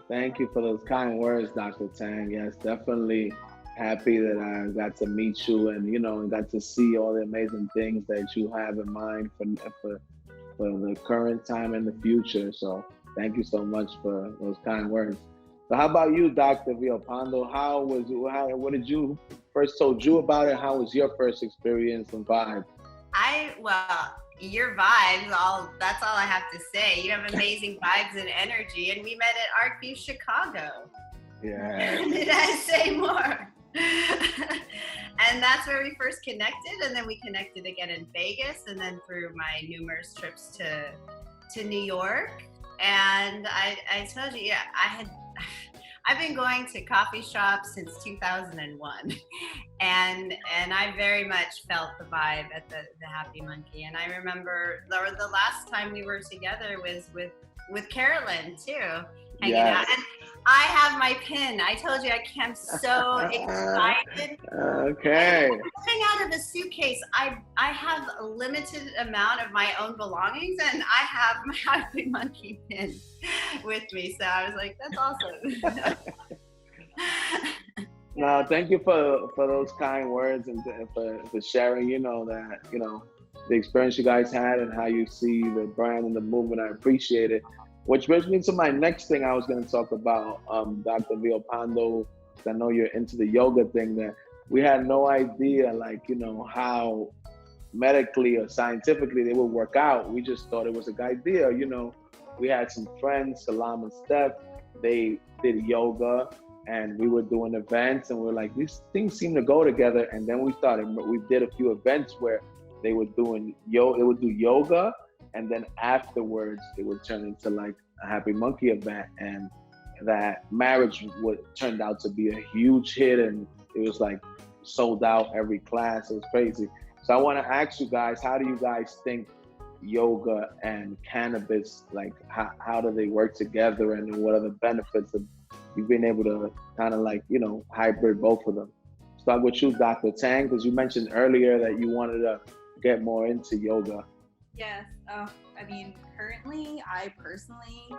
Thank you for those kind words, Dr. Tang. Yes, definitely happy that I got to meet you and, you know, and got to see all the amazing things that you have in mind for the current time and the future. So thank you so much for those kind words. So how about you, Dr. Vialpando? What did you first told you about it? How was your first experience and vibe? Your vibes, that's all I have to say. You have amazing vibes and energy, and we met at ArcView Chicago. Yeah. Did I say more? And that's where we first connected, and then we connected again in Vegas, and then through my numerous trips to New York. And I told you, I've been going to coffee shops since 2001, and I very much felt the vibe at the Happy Munkey. And I remember the last time we were together was with Carolyn too, hanging out. And I have my pin. I told you I'm so excited. Okay. Coming out of the suitcase, I have a limited amount of my own belongings, and I have my Happy Munkey pin with me. So I was like, that's awesome. No, thank you for those kind words and for sharing, the experience you guys had and how you see the brand and the movement. I appreciate it. Which brings me to my next thing I was going to talk about, Dr. Vialpando. I know you're into the yoga thing, that we had no idea, how medically or scientifically they would work out. We just thought it was a good idea. We had some friends, Salam and Steph, they did yoga and we were doing events and we're like, these things seem to go together. And then we did a few events where they were doing yoga, they would do yoga, and then afterwards it would turn into like a Happy Munkey event, and that marriage turned out to be a huge hit, and it was like sold out every class. It was crazy. So I want to ask you guys, how do you guys think yoga and cannabis, like how do they work together, and what are the benefits of you being able to kind of hybrid both of them? Start with you, Dr. Tang, because you mentioned earlier that you wanted to get more into yoga. Yes. Currently, I personally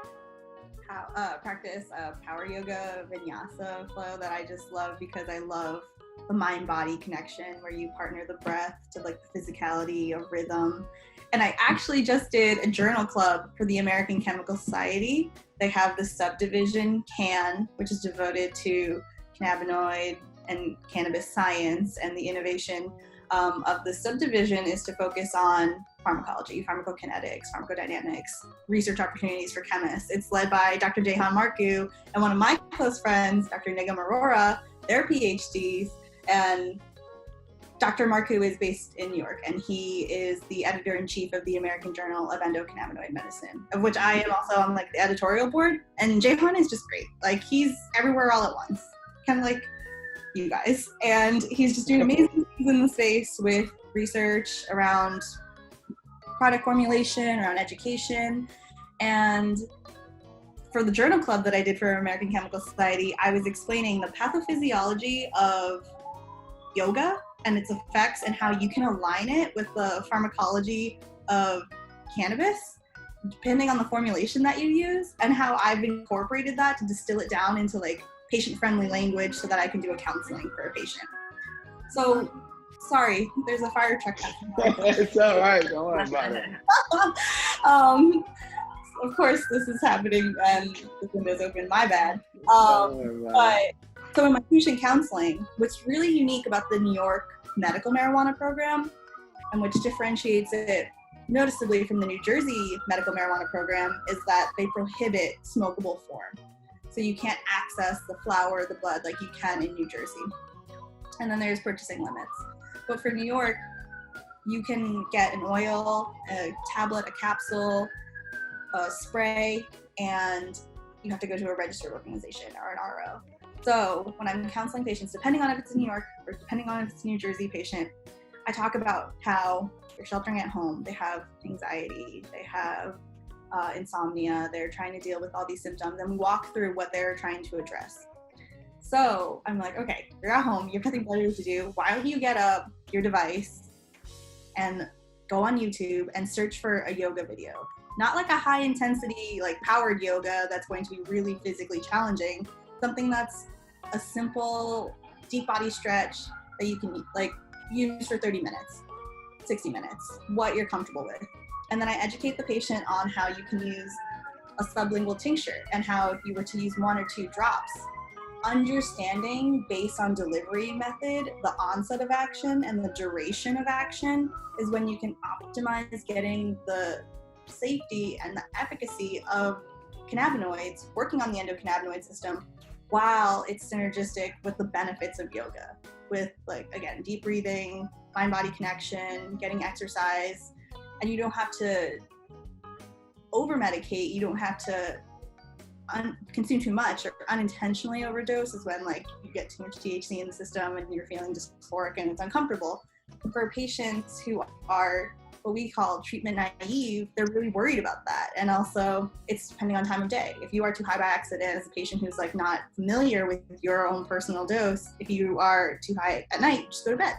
practice power yoga, vinyasa flow that I just love because I love the mind-body connection where you partner the breath to the physicality of rhythm. And I actually just did a journal club for the American Chemical Society. They have the subdivision CAN, which is devoted to cannabinoid and cannabis science, and the innovation of the subdivision is to focus on pharmacology, pharmacokinetics, pharmacodynamics, research opportunities for chemists. It's led by Dr. Jehan Marku and one of my close friends, Dr. Nigam Arora. They're PhDs, and Dr. Marku is based in New York, and he is the editor-in-chief of the American Journal of Endocannabinoid Medicine, of which I am also on the editorial board. And Jehan is just great. He's everywhere all at once, kind of like you guys. And he's just doing amazing things in the space with research around product formulation, around education. And for the journal club that I did for American Chemical Society, I was explaining the pathophysiology of yoga and its effects and how you can align it with the pharmacology of cannabis, depending on the formulation that you use, and how I've incorporated that to distill it down into patient-friendly language so that I can do a counseling for a patient. So, sorry, there's a fire truck. It's all right, don't worry about it. Of course, this is happening and the window's open, my bad. So in my patient counseling, what's really unique about the New York medical marijuana program, and which differentiates it noticeably from the New Jersey medical marijuana program, is that they prohibit smokable form. So you can't access the flower or the bud like you can in New Jersey. And then there's purchasing limits. But for New York, You can get an oil, a tablet, a capsule, a spray, and you have to go to a registered organization or an RO. So when I'm counseling patients, depending on if it's a New York or depending on if it's a New Jersey patient, I talk about how they're sheltering at home, they have anxiety, they have insomnia, they're trying to deal with all these symptoms, and we walk through what they're trying to address. So I'm like, okay, you're at home, you have nothing better to do. Why don't you get up your device and go on YouTube and search for a yoga video? Not like a high intensity, like powered yoga that's going to be really physically challenging. Something that's a simple deep body stretch that you can like use for 30 minutes, 60 minutes, what you're comfortable with. And then I educate the patient on how you can use a sublingual tincture and how if you were to use 1 or 2 drops, understanding based on delivery method, the onset of action and the duration of action is when you can optimize getting the safety and the efficacy of cannabinoids, working on the endocannabinoid system, while it's synergistic with the benefits of yoga, with like, again, deep breathing, mind-body connection, getting exercise, and you don't have to over-medicate, you don't have to consume too much or unintentionally overdose is when like you get too much THC in the system and you're feeling dysphoric and it's uncomfortable. For patients who are what we call treatment naive, they're really worried about that. And also it's depending on time of day. If you are too high by accident as a patient who's like not familiar with your own personal dose, if you are too high at night, just go to bed.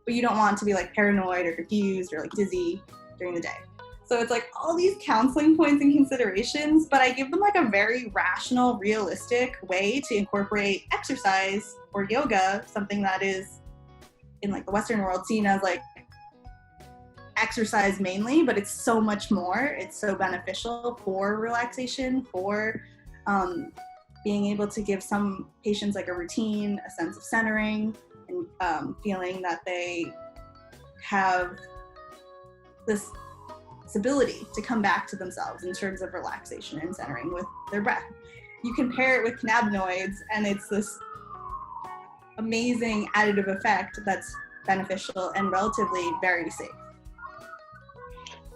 But you don't want to be like paranoid or confused or like dizzy during the day. So it's like all these counseling points and considerations, but I give them like a very rational, realistic way to incorporate exercise or yoga, something that is in like the Western world seen as like exercise mainly, but it's so much more. It's so beneficial for relaxation, for being able to give some patients like a routine, a sense of centering, and feeling that they have this ability to come back to themselves in terms of relaxation and centering with their breath. You can pair it with cannabinoids and it's this amazing additive effect that's beneficial and relatively very safe.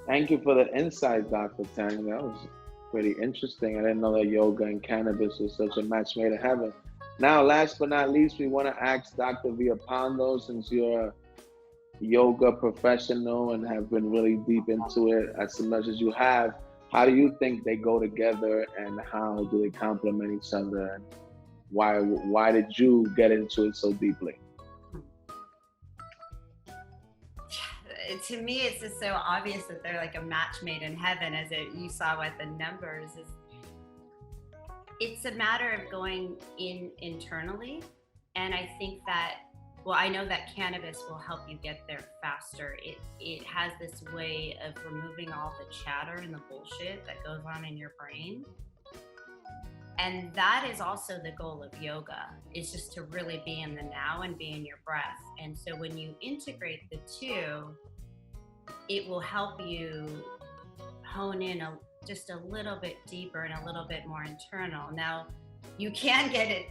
Thank you for the insight, Dr. Tang. That was pretty interesting. I didn't know that yoga and cannabis was such a match made in heaven. Now, last but not least, we want to ask Dr. Vialpando, since you're a yoga professional and have been really deep into it as much as you have, how do you think they go together and how do they complement each other, and why did you get into it so deeply? To me, it's just so obvious that they're like a match made in heaven, as you saw with the numbers. It's a matter of going in internally, and I think that, well, I know that cannabis will help you get there faster. It has this way of removing all the chatter and the bullshit that goes on in your brain. And that is also the goal of yoga, is just to really be in the now and be in your breath. And so when you integrate the two, it will help you hone in just a little bit deeper and a little bit more internal. Now, you can get it,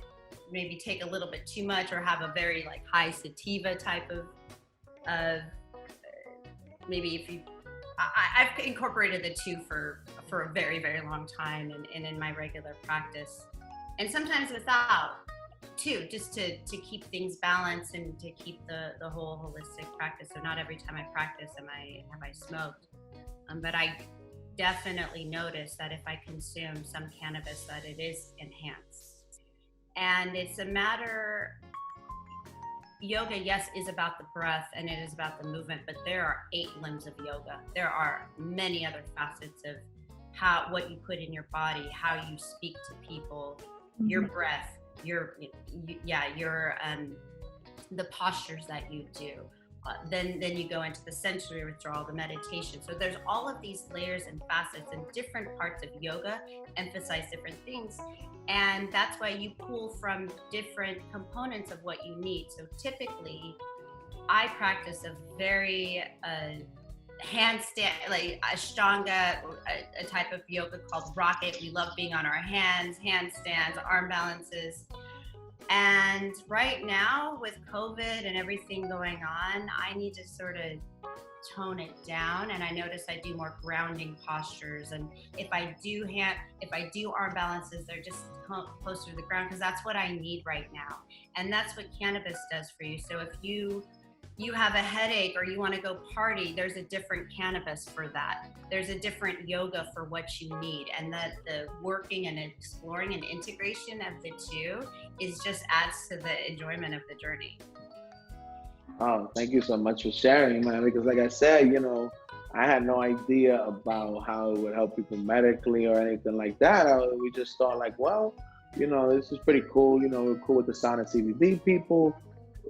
maybe take a little bit too much or have a very like high sativa type of maybe if you, I've incorporated the two for a very, very long time and in my regular practice. And sometimes without too, just to keep things balanced and to keep the whole holistic practice. So not every time I practice have I smoked. But I definitely notice that if I consume some cannabis that it is enhanced. And it's a matter, yoga, yes, is about the breath and it is about the movement, but there are 8 limbs of yoga. There are many other facets of what you put in your body, how you speak to people, your breath, the postures that you do. Then you go into the sensory withdrawal, the meditation. So there's all of these layers and facets, and different parts of yoga emphasize different things. And that's why you pull from different components of what you need. So typically, I practice a very handstand, like Ashtanga, a type of yoga called Rocket. We love being on our hands, handstands, arm balances. And right now with COVID and everything going on, I need to sort of tone it down, and I notice I do more grounding postures, and if I do arm balances, they're just closer to the ground, because that's what I need right now. And that's what cannabis does for you. So if you have a headache or you want to go party, there's a different cannabis for that. There's a different yoga for what you need. And that the working and exploring and integration of the two is just adds to the enjoyment of the journey. Oh, thank you so much for sharing, man. Because like I said, I had no idea about how it would help people medically or anything like that. We just thought like, well, this is pretty cool. We're cool with the sound of CBD people.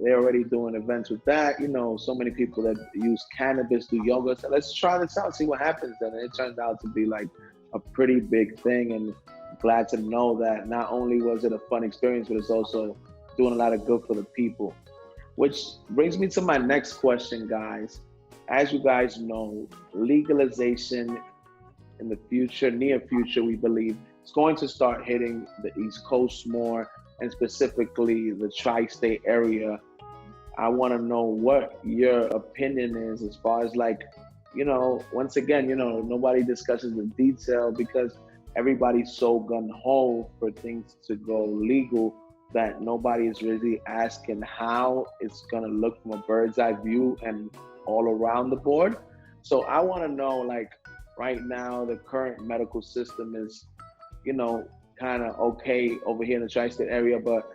They're already doing events with that. So many people that use cannabis do yoga. So let's try this out, see what happens. And it turned out to be like a pretty big thing. And glad to know that not only was it a fun experience, but it's also doing a lot of good for the people. Which brings me to my next question, guys. As you guys know, legalization in the future, near future, we believe, is going to start hitting the East Coast more, and specifically the tri-state area. I want to know what your opinion is as far as like, once again, nobody discusses the detail because everybody's so gung-ho for things to go legal that nobody is really asking how it's going to look from a bird's eye view and all around the board. So I want to know, like, right now, the current medical system is, kind of okay over here in the tri-state area, but,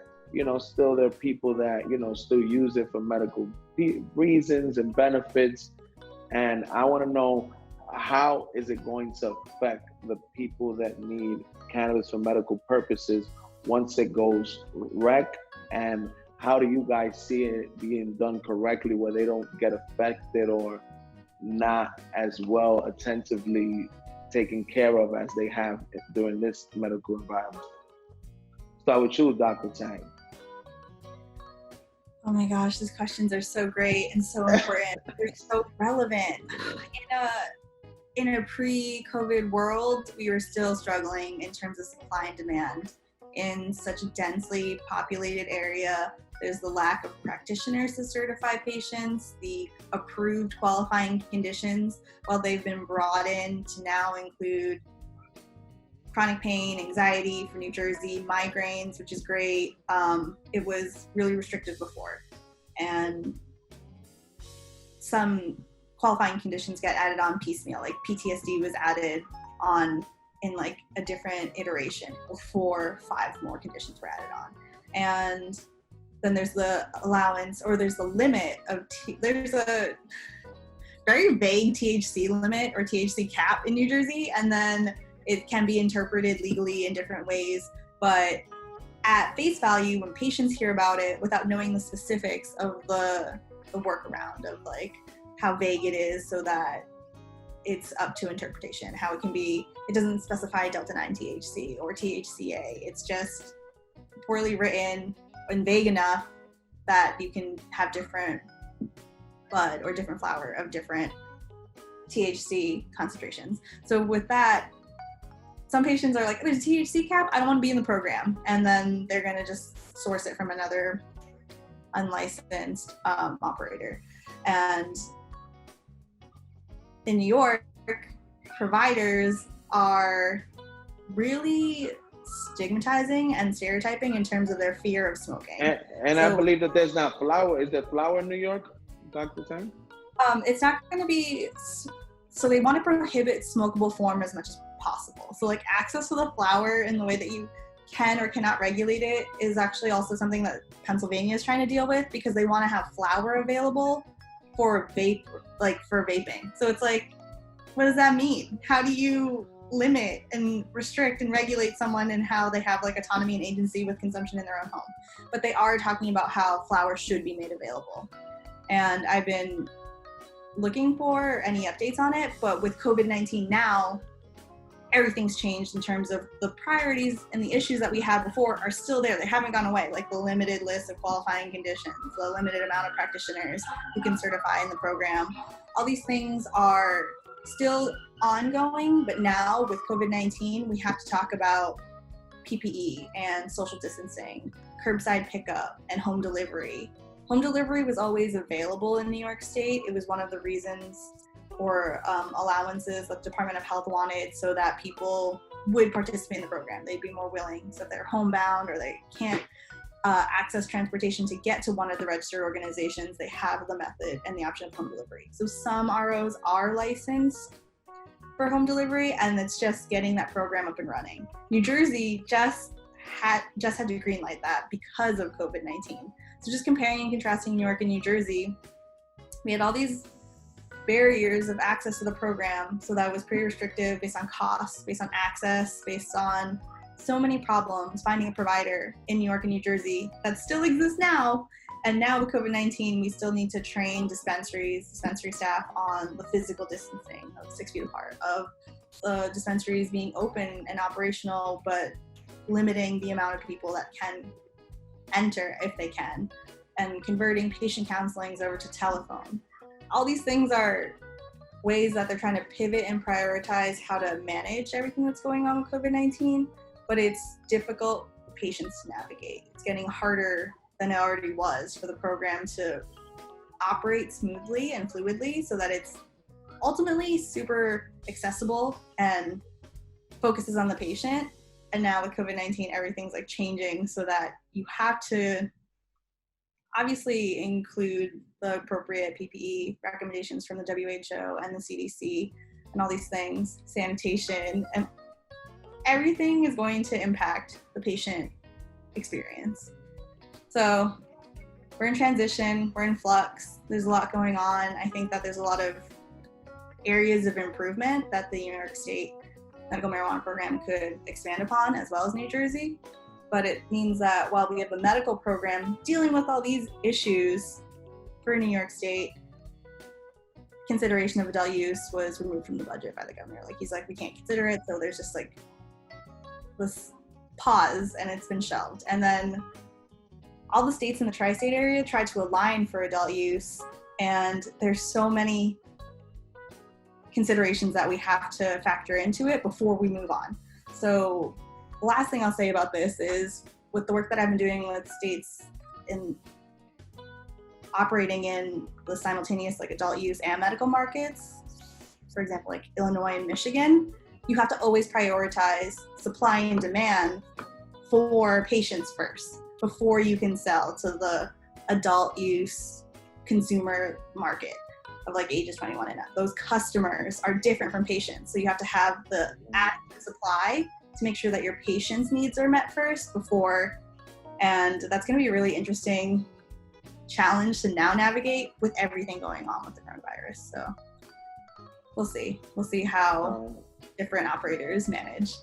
still there are people that, still use it for medical reasons and benefits. And I want to know, how is it going to affect the people that need cannabis for medical purposes once it goes rec, and how do you guys see it being done correctly where they don't get affected or not as well attentively taken care of as they have during this medical environment? Start with you, Dr. Tang. Oh my gosh, these questions are so great and so important. They're so relevant. In a pre-COVID world, we were still struggling in terms of supply and demand. In such a densely populated area, there's the lack of practitioners to certify patients, the approved qualifying conditions, while they've been brought in to now include chronic pain, anxiety for New Jersey, migraines, which is great. It was really restricted before. And some qualifying conditions get added on piecemeal, like PTSD was added on in like a different iteration before 5 more conditions were added on. And then there's the allowance, or there's the limit of, there's a very vague THC limit or THC cap in New Jersey, and then it can be interpreted legally in different ways. But at face value, when patients hear about it without knowing the specifics of the workaround of like how vague it is so that it's up to interpretation, how it can be, it doesn't specify Delta-9 THC or THCA. It's just poorly written and vague enough that you can have different bud or different flower of different THC concentrations. So with that, some patients are like, there's a THC cap, I don't want to be in the program. And then they're going to just source it from another unlicensed operator. And in New York, providers are really stigmatizing and stereotyping in terms of their fear of smoking. And so, I believe that there's not flower. Is there flower in New York, Dr. Tang? It's not going to be, so they want to prohibit smokable form as much as possible. So like access to the flower in the way that you can or cannot regulate it is actually also something that Pennsylvania is trying to deal with, because they want to have flower available for vape, like for vaping. So it's like, what does that mean? How do you limit and restrict and regulate someone and how they have like autonomy and agency with consumption in their own home? But they are talking about how flower should be made available. And I've been looking for any updates on it, but with COVID-19 now, everything's changed in terms of the priorities, and the issues that we had before are still there. They haven't gone away, like the limited list of qualifying conditions, the limited amount of practitioners who can certify in the program. All these things are still ongoing, but now with COVID-19, we have to talk about PPE and social distancing, curbside pickup and home delivery. home delivery was always available in New York State. It was one of the reasons or allowances that the Department of Health wanted so that people would participate in the program. They'd be more willing. So if they're homebound or they can't access transportation to get to one of the registered organizations, they have the method and the option of home delivery. So some ROs are licensed for home delivery, and it's just getting that program up and running. New Jersey just had to green light that because of COVID-19. So just comparing and contrasting New York and New Jersey, we had all these barriers of access to the program. So that was pretty restrictive based on cost, based on access, based on so many problems finding a provider in New York and New Jersey that still exists now. And now with COVID-19, we still need to train dispensary staff on the physical distancing of 6 feet apart, of dispensaries being open and operational, but limiting the amount of people that can enter if they can, and converting patient counselings over to telephone. All these things are ways that they're trying to pivot and prioritize how to manage everything that's going on with COVID-19, but it's difficult for patients to navigate. It's getting harder than it already was for the program to operate smoothly and fluidly so that it's ultimately super accessible and focuses on the patient. And now with COVID-19, everything's like changing so that you have to obviously include the appropriate PPE recommendations from the WHO and the CDC and all these things, sanitation, and everything is going to impact the patient experience. So we're in transition, we're in flux, there's a lot going on. I think that there's a lot of areas of improvement that the New York State medical marijuana program could expand upon, as well as New Jersey. But it means that while we have a medical program dealing with all these issues for New York State, consideration of adult use was removed from the budget by the governor. Like, he's like, we can't consider it, so there's just like this pause, and it's been shelved. And then all the states in the tri-state area tried to align for adult use, and there's so many considerations that we have to factor into it before we move on. So the last thing I'll say about this is, with the work that I've been doing with states in operating in the simultaneous like adult use and medical markets, for example, like Illinois and Michigan, you have to always prioritize supply and demand for patients first before you can sell to the adult use consumer market of like ages 21 and up. Those customers are different from patients. So you have to have the adequate supply to make sure that your patients' needs are met first before, and that's going to be a really interesting challenge to now navigate with everything going on with the coronavirus. So we'll see how different operators manage.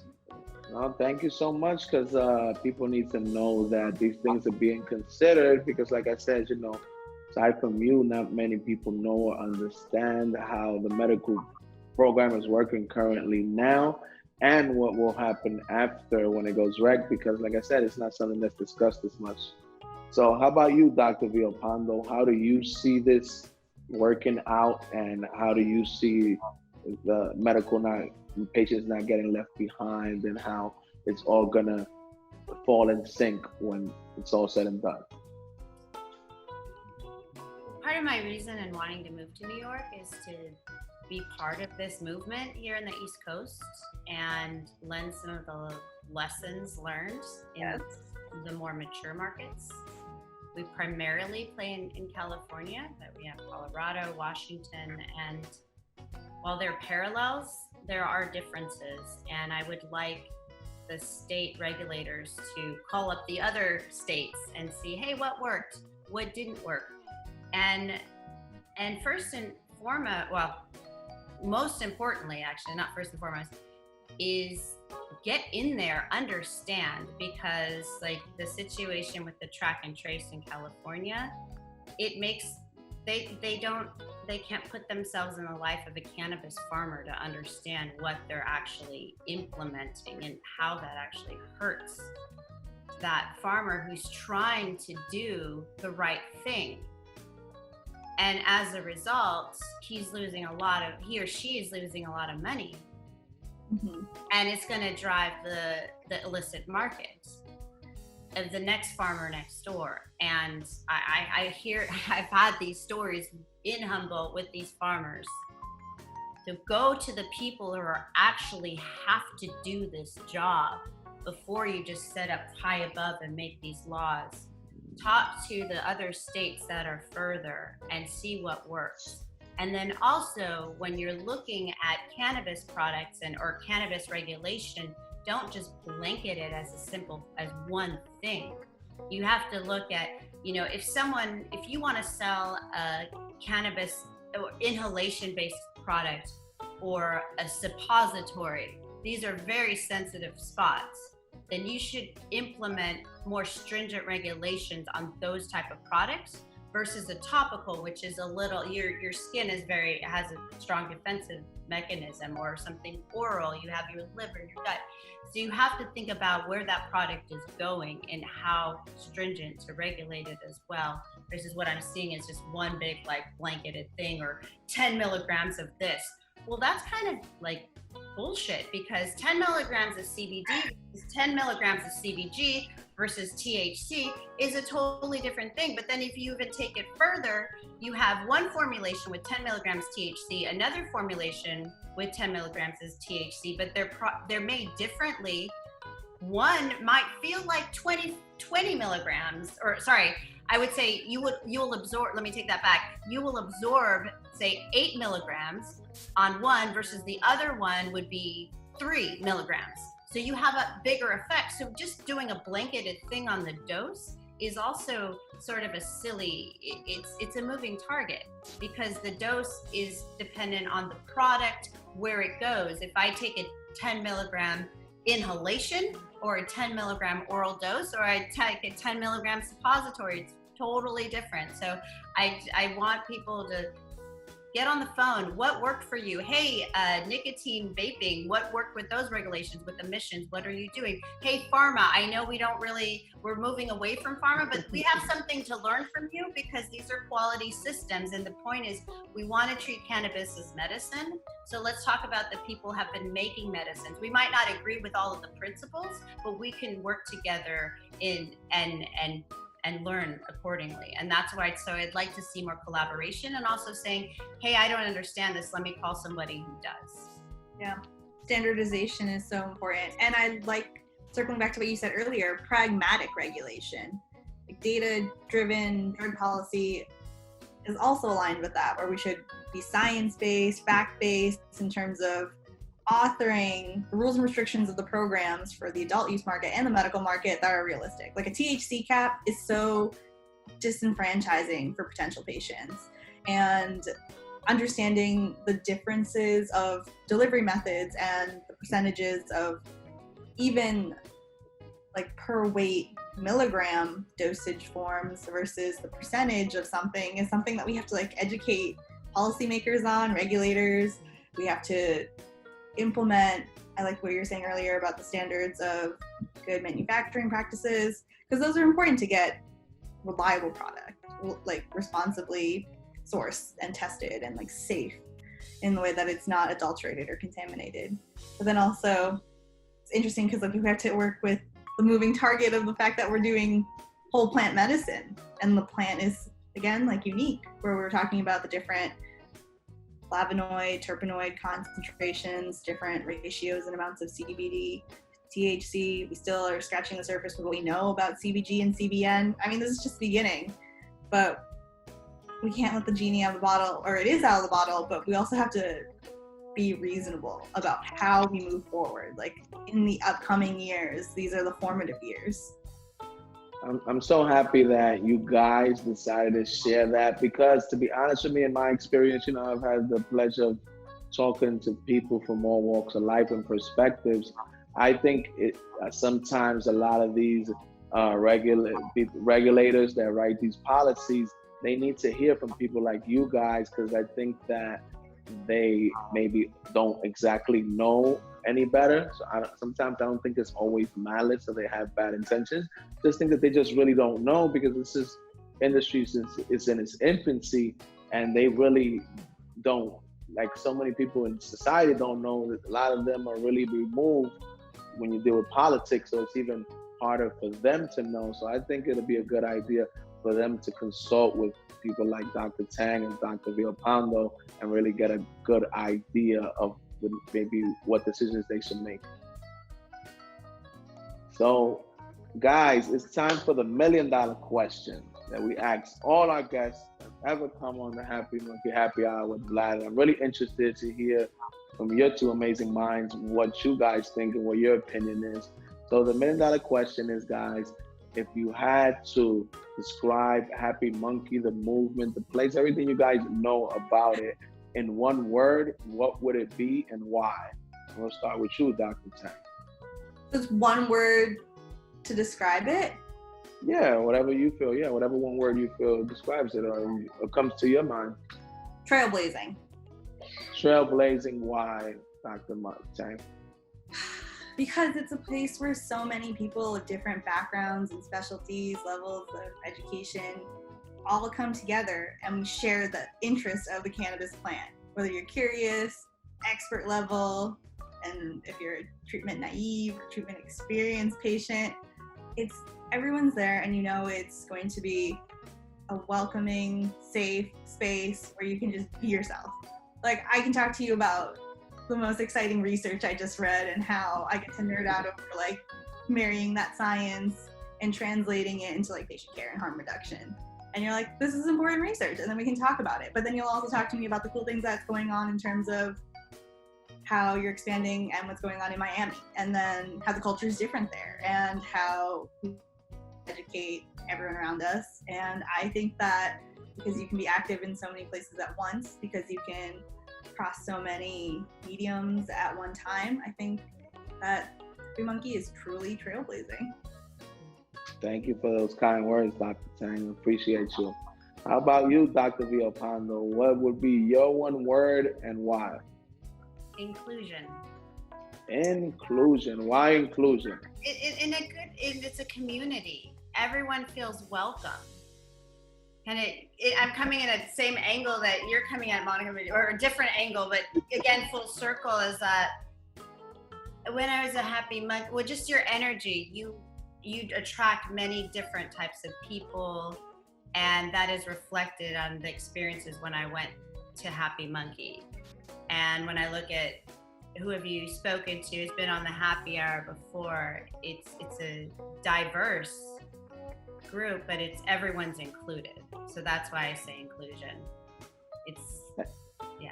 Well, thank you so much, because people need to know that these things are being considered, because like I said, you know, aside from you, not many people know or understand how the medical program is working currently now and what will happen after when it goes rec, because like I said, it's not something that's discussed as much. So how about you, Dr. Vialpando? How do you see this working out, and how do you see the patients not getting left behind, and how it's all gonna fall in sync when it's all said and done? Part of my reason in wanting to move to New York is to be part of this movement here in the East Coast and lend some of the lessons learned in the more mature markets. We primarily play in California, but we have Colorado, Washington, and while there are parallels, there are differences. And I would like the state regulators to call up the other states and see, hey, what worked, what didn't work. And first and foremost, well, most importantly, actually, not first and foremost, is get in there, understand, because like the situation with the track and trace in California, it makes, they can't put themselves in the life of a cannabis farmer to understand what they're actually implementing and how that actually hurts that farmer who's trying to do the right thing. And as a result, he or she is losing a lot of money. Mm-hmm. And it's going to drive the illicit market. of the next farmer next door. And I hear, I've had these stories in Humboldt with these farmers. So go to the people who are actually have to do this job before you just set up high above and make these laws. Talk to the other states that are further and see what works. And then also, when you're looking at cannabis products or cannabis regulation, don't just blanket it as one thing. You have to look at, if you want to sell a cannabis or inhalation-based product or a suppository, these are very sensitive spots, then you should implement more stringent regulations on those type of products versus a topical, which is a little, your skin has a strong defensive mechanism, or something oral, you have your liver, your gut. So you have to think about where that product is going and how stringent to regulate it as well, versus what I'm seeing is just one big blanketed thing, or 10 milligrams of this. Well, that's kind of bullshit, because 10 milligrams of CBD is 10 milligrams of CBG versus THC is a totally different thing. But then if you even take it further, you have one formulation with 10 milligrams THC, another formulation with 10 milligrams is THC, but they're made differently. One might feel like 20 milligrams, or sorry, I would say you'll absorb, let me take that back. You will absorb, say, 8 milligrams on one versus the other one would be 3 milligrams. So you have a bigger effect. So just doing a blanketed thing on the dose is also sort of a silly, it's a moving target, because the dose is dependent on the product, where it goes. If I take a 10 milligram inhalation or a 10 milligram oral dose, or I take a 10 milligram suppository, it's totally different. So I want people to get on the phone. What worked for you? Hey, nicotine vaping, what worked with those regulations, with emissions? What are you doing? Hey, pharma, I know we're moving away from pharma, but we have something to learn from you, because these are quality systems. And the point is, we want to treat cannabis as medicine. So let's talk about the people who have been making medicines. We might not agree with all of the principles, but we can work together and learn accordingly. And that's why, so I'd like to see more collaboration, and also saying, hey, I don't understand this, let me call somebody who does. Yeah, standardization is so important. And I like, circling back to what you said earlier, pragmatic regulation. Data-driven drug policy is also aligned with that, where we should be science-based, fact-based in terms of authoring the rules and restrictions of the programs for the adult use market and the medical market that are realistic. Like a THC cap is so disenfranchising for potential patients, and understanding the differences of delivery methods and the percentages of even per weight milligram dosage forms versus the percentage of something is something that we have to educate policymakers on, regulators. We have to implement. I like what you were saying earlier about the standards of good manufacturing practices, because those are important to get reliable product, responsibly sourced and tested and safe in the way that it's not adulterated or contaminated. But then also it's interesting because we have to work with the moving target of the fact that we're doing whole plant medicine, and the plant is again unique, where we're talking about the different flavonoid, terpenoid concentrations, different ratios and amounts of CBD, THC. We still are scratching the surface with what we know about CBG and CBN. I mean, this is just the beginning, but we can't let the genie out of the bottle, or it is out of the bottle, but we also have to be reasonable about how we move forward. In the upcoming years, these are the formative years. I'm so happy that you guys decided to share that, because to be honest with me, in my experience, I've had the pleasure of talking to people from all walks of life and perspectives. I think sometimes a lot of these regulators that write these policies, they need to hear from people like you guys, because I think that they maybe don't exactly know any better. So sometimes I don't think it's always malice or they have bad intentions. Just think that they just really don't know, because this is industry since it's in its infancy, and they really don't, so many people in society don't know that a lot of them are really removed when you deal with politics. So it's even harder for them to know. So I think it'll be a good idea for them to consult with people like Dr. Tang and Dr. Vialpando and really get a good idea of maybe what decisions they should make. So, guys, it's time for the $1 million question that we ask all our guests that ever come on the Happy Monkey Happy Hour with Vlad. I'm really interested to hear from your two amazing minds what you guys think and what your opinion is. So the $1 million question is, guys, if you had to describe Happy Monkey, the movement, the place, everything you guys know about it in one word, what would it be and why? We'll start with you, Dr. Tang. Just one word to describe it? Yeah, whatever you feel. Yeah, whatever one word you feel describes it or comes to your mind. Trailblazing. Trailblazing, why, Dr. Tang? Because it's a place where so many people of different backgrounds and specialties, levels of education, all come together and we share the interest of the cannabis plant. Whether you're curious, expert level, and if you're a treatment naive, treatment experienced patient, everyone's there, and you know it's going to be a welcoming, safe space where you can just be yourself. Like, I can talk to you about the most exciting research I just read and how I get to nerd out over like marrying that science and translating it into like patient care and harm reduction. And you're like, this is important research, and then we can talk about it. But then you'll also talk to me about the cool things that's going on in terms of how you're expanding and what's going on in Miami, and then how the culture is different there, and how we educate everyone around us. And I think that because you can be active in so many places at once, because you can cross so many mediums at one time, I think that Happy Monkey is truly trailblazing. Thank you for those kind words, Dr. Tang. Appreciate you. How about you, Dr. Vialpando? What would be your one word and why? Inclusion. Inclusion. Why inclusion? It's a community. Everyone feels welcome. And I'm coming in at the same angle that you're coming at, Monica, or a different angle, but again, full circle is that when I was a Happy Monkey, well, just your energy, you attract many different types of people, and that is reflected on the experiences when I went to Happy Monkey. And when I look at who have you spoken to, has been on the Happy Hour before, it's a diverse group, but everyone's included. So that's why I say inclusion. Yeah.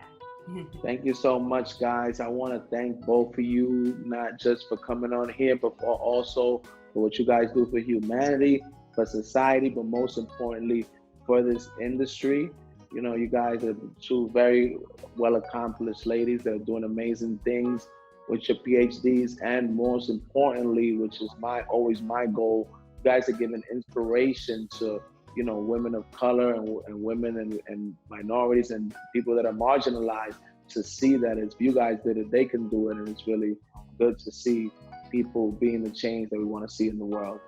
Thank you so much, guys. I want to thank both of you, not just for coming on here, but also for what you guys do for humanity, for society, but most importantly, for this industry. You know, you guys are two very well accomplished ladies that are doing amazing things with your PhDs, and most importantly, which is always my goal, you guys are giving inspiration to, you know, women of color and women and minorities and people that are marginalized, to see that if you guys did it, they can do it. And it's really good to see people being the change that we want to see in the world.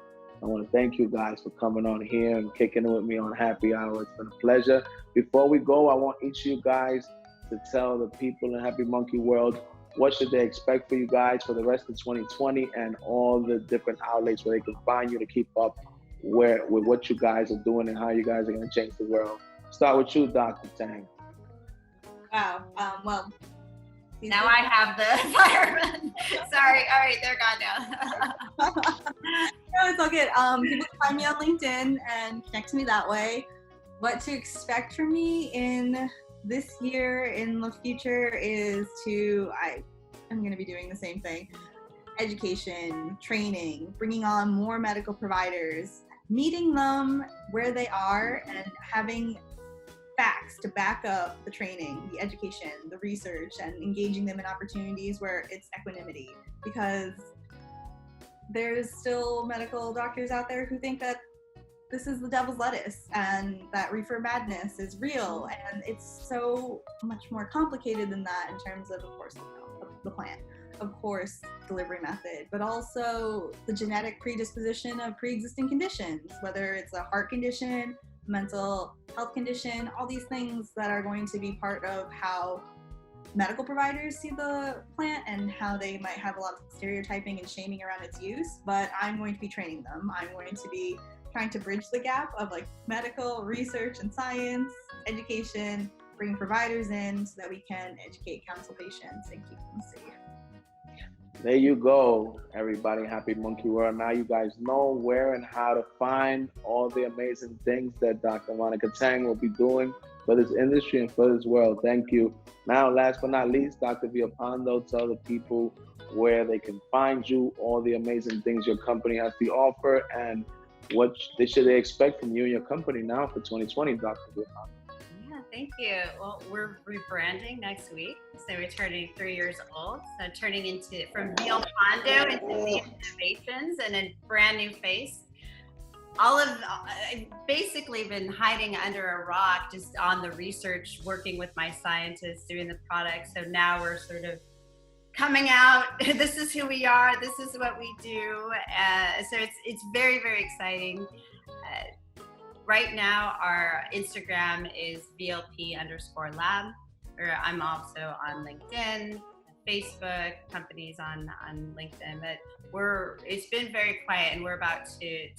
I want to thank you guys for coming on here and kicking it with me on Happy Hour. It's been a pleasure. Before we go, I want each of you guys to tell the people in Happy Monkey world what should they expect for you guys for the rest of 2020 and all the different outlets where they can find you to keep up with what you guys are doing and how you guys are going to change the world. Start with you, Dr. Tang. Wow. Well, now I have the fireman. Sorry. All right, they're gone now. No, it's all good. People can find me on LinkedIn and connect to me that way. What to expect from me in this year, in the future, is I'm going to be doing the same thing. Education, training, bringing on more medical providers, meeting them where they are, and having facts to back up the training, the education, the research, and engaging them in opportunities where it's equanimity. Because there's still medical doctors out there who think that this is the devil's lettuce and that reefer madness is real, and it's so much more complicated than that in terms of course, the plant, of course, delivery method, but also the genetic predisposition of pre-existing conditions, whether it's a heart condition, mental health condition, all these things that are going to be part of how medical providers see the plant and how they might have a lot of stereotyping and shaming around its use, but I'm going to be training them. I'm going to be trying to bridge the gap of like medical research and science, education, bring providers in so that we can educate, counsel patients, and keep them safe. There you go, everybody. Happy Monkey World. Now you guys know where and how to find all the amazing things that Dr. Monica Tang will be doing for this industry and for this world. Thank you. Now, last but not least, Dr. Vialpando, tell the people where they can find you, all the amazing things your company has to offer, and what should they expect from you and your company now for 2020, Dr. Vialpando. Thank you. Well, we're rebranding next week, so we're turning 3 years old. So turning into from Vialpando into the Innovations and a brand new face. I've basically been hiding under a rock, just on the research, working with my scientists, doing the products. So now we're sort of coming out. This is who we are. This is what we do. So it's very, very exciting. Right now, our Instagram is VLP_lab. I'm also on LinkedIn, Facebook, companies on LinkedIn. But it's been very quiet, and we're about to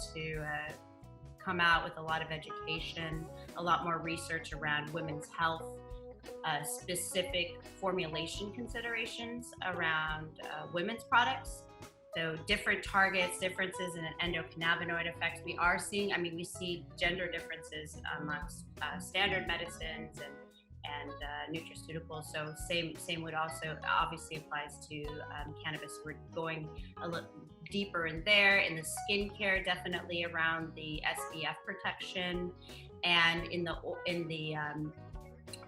come out with a lot of education, a lot more research around women's health, specific formulation considerations around women's products. So different targets, differences in endocannabinoid effects. We are seeing, we see gender differences amongst standard medicines and nutraceuticals. So same would also obviously applies to cannabis. We're going a little deeper in there, in the skincare, definitely around the SPF protection, and in the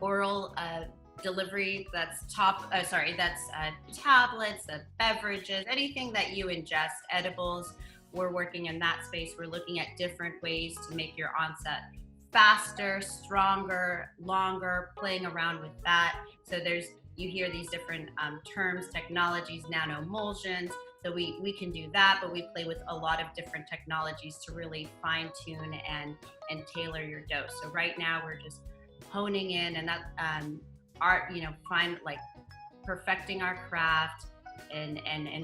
oral delivery, that's tablets, beverages, anything that you ingest, edibles. We're working in that space. We're looking at different ways to make your onset faster, stronger, longer, playing around with that. So you hear these different terms, technologies, nanoemulsions. So we can do that, but we play with a lot of different technologies to really fine tune and tailor your dose. So right now we're just honing in, and that perfecting our craft and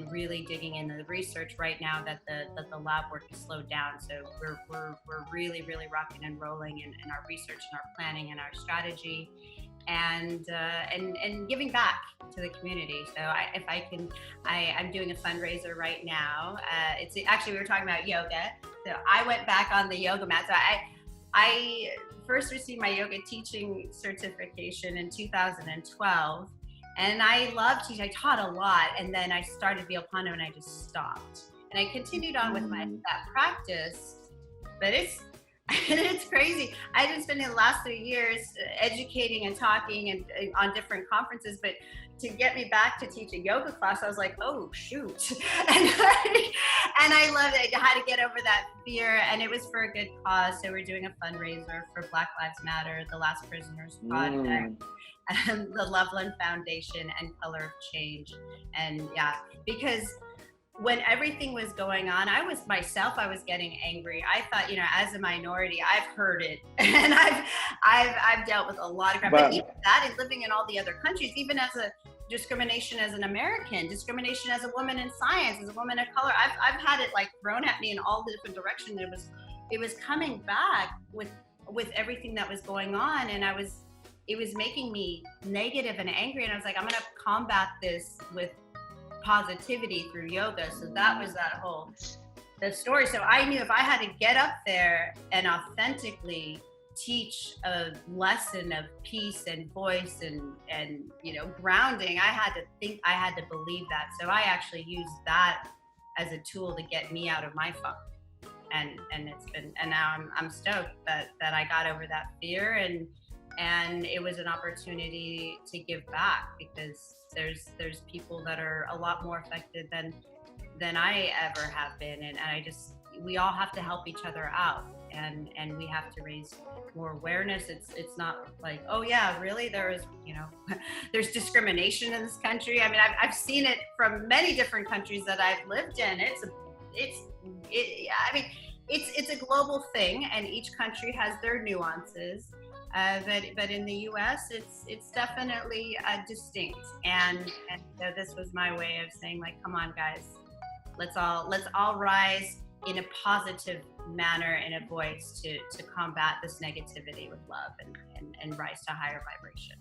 really digging into the research right now that the lab work is slowed down. So we're really, really rocking and rolling in our research and our planning and our strategy, and giving back to the community. So I'm doing a fundraiser right now. It's actually, we were talking about yoga. So I went back on the yoga mat. So I first received my yoga teaching certification in 2012, and I loved teaching. I taught a lot, and then I started Vialpando and I just stopped. And I continued on with that practice, but it's crazy. I've been spending the last 3 years educating and talking and on different conferences, but to get me back to teach a yoga class, I was like, oh shoot. And I loved it. I had to get over that fear, and it was for a good cause. So we're doing a fundraiser for Black Lives Matter, the Last Prisoners Project, and the Loveland Foundation, and Color of Change. And yeah, because when everything was going on, I was getting angry. I thought, as a minority, I've heard it, and I've dealt with a lot of crap. But even that, and living in all the other countries, even as a discrimination as an American, discrimination as a woman in science, as a woman of color, I've had it thrown at me in all the different directions. It was coming back with everything that was going on, and it was making me negative and angry. And I was like, I'm gonna combat this with positivity through yoga. So that was the story. So I knew if I had to get up there and authentically teach a lesson of peace and voice and grounding, I had to believe that. So I actually used that as a tool to get me out of my funk. And now I'm stoked that I got over that fear, and it was an opportunity to give back, because there's people that are a lot more affected than I ever have been, and we all have to help each other out, and we have to raise more awareness. It's not like, oh yeah, really, there's there's discrimination in this country. I've seen it from many different countries that I've lived in. It's a global thing, and each country has their nuances. But in the U.S., it's definitely distinct, and so this was my way of saying, like, come on, guys, let's all rise in a positive manner and a voice to combat this negativity with love and rise to higher vibration.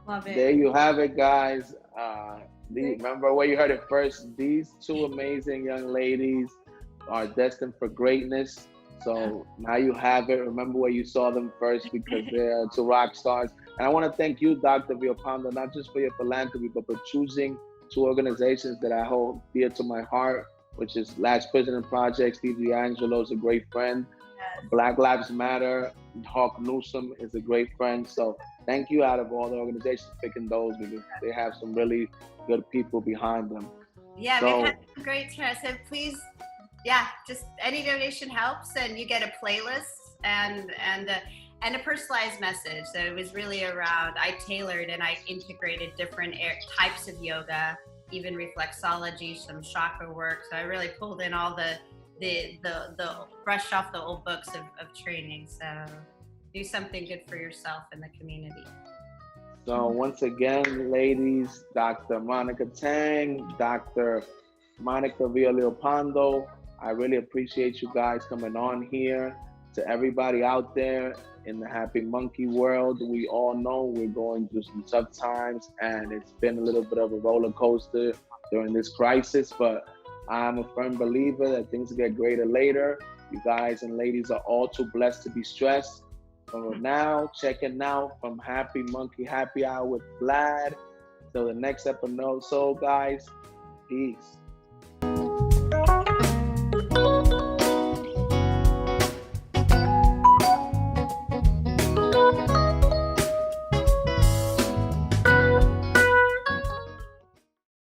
Love it. There you have it, guys. Remember where you heard it first. These two amazing young ladies are destined for greatness. So now you have it. Remember where you saw them first, because they're two rock stars. And I want to thank you, Dr. Vialpando, not just for your philanthropy, but for choosing two organizations that I hold dear to my heart, which is Last President Project. Steve D'Angelo is a great friend. Yes. Black Lives Matter. Hawk Newsom is a great friend. So thank you, out of all the organizations, picking those, because they have some really good people behind them. Yeah, we've had some great turns. So please, just any donation helps, and you get a playlist and a personalized message. So it was really around, I tailored and I integrated different types of yoga, even reflexology, some chakra work. So I really pulled in all the brushed off the old books of training. So do something good for yourself and the community. So once again, ladies, Dr. Monica Tang, Dr. Monica Vialpando, I really appreciate you guys coming on here. To everybody out there in the Happy Monkey world, we all know we're going through some tough times, and it's been a little bit of a roller coaster during this crisis, but I'm a firm believer that things will get greater later. You guys and ladies are all too blessed to be stressed. So now, checking out from Happy Monkey Happy Hour with Vlad. Till the next episode, guys, peace.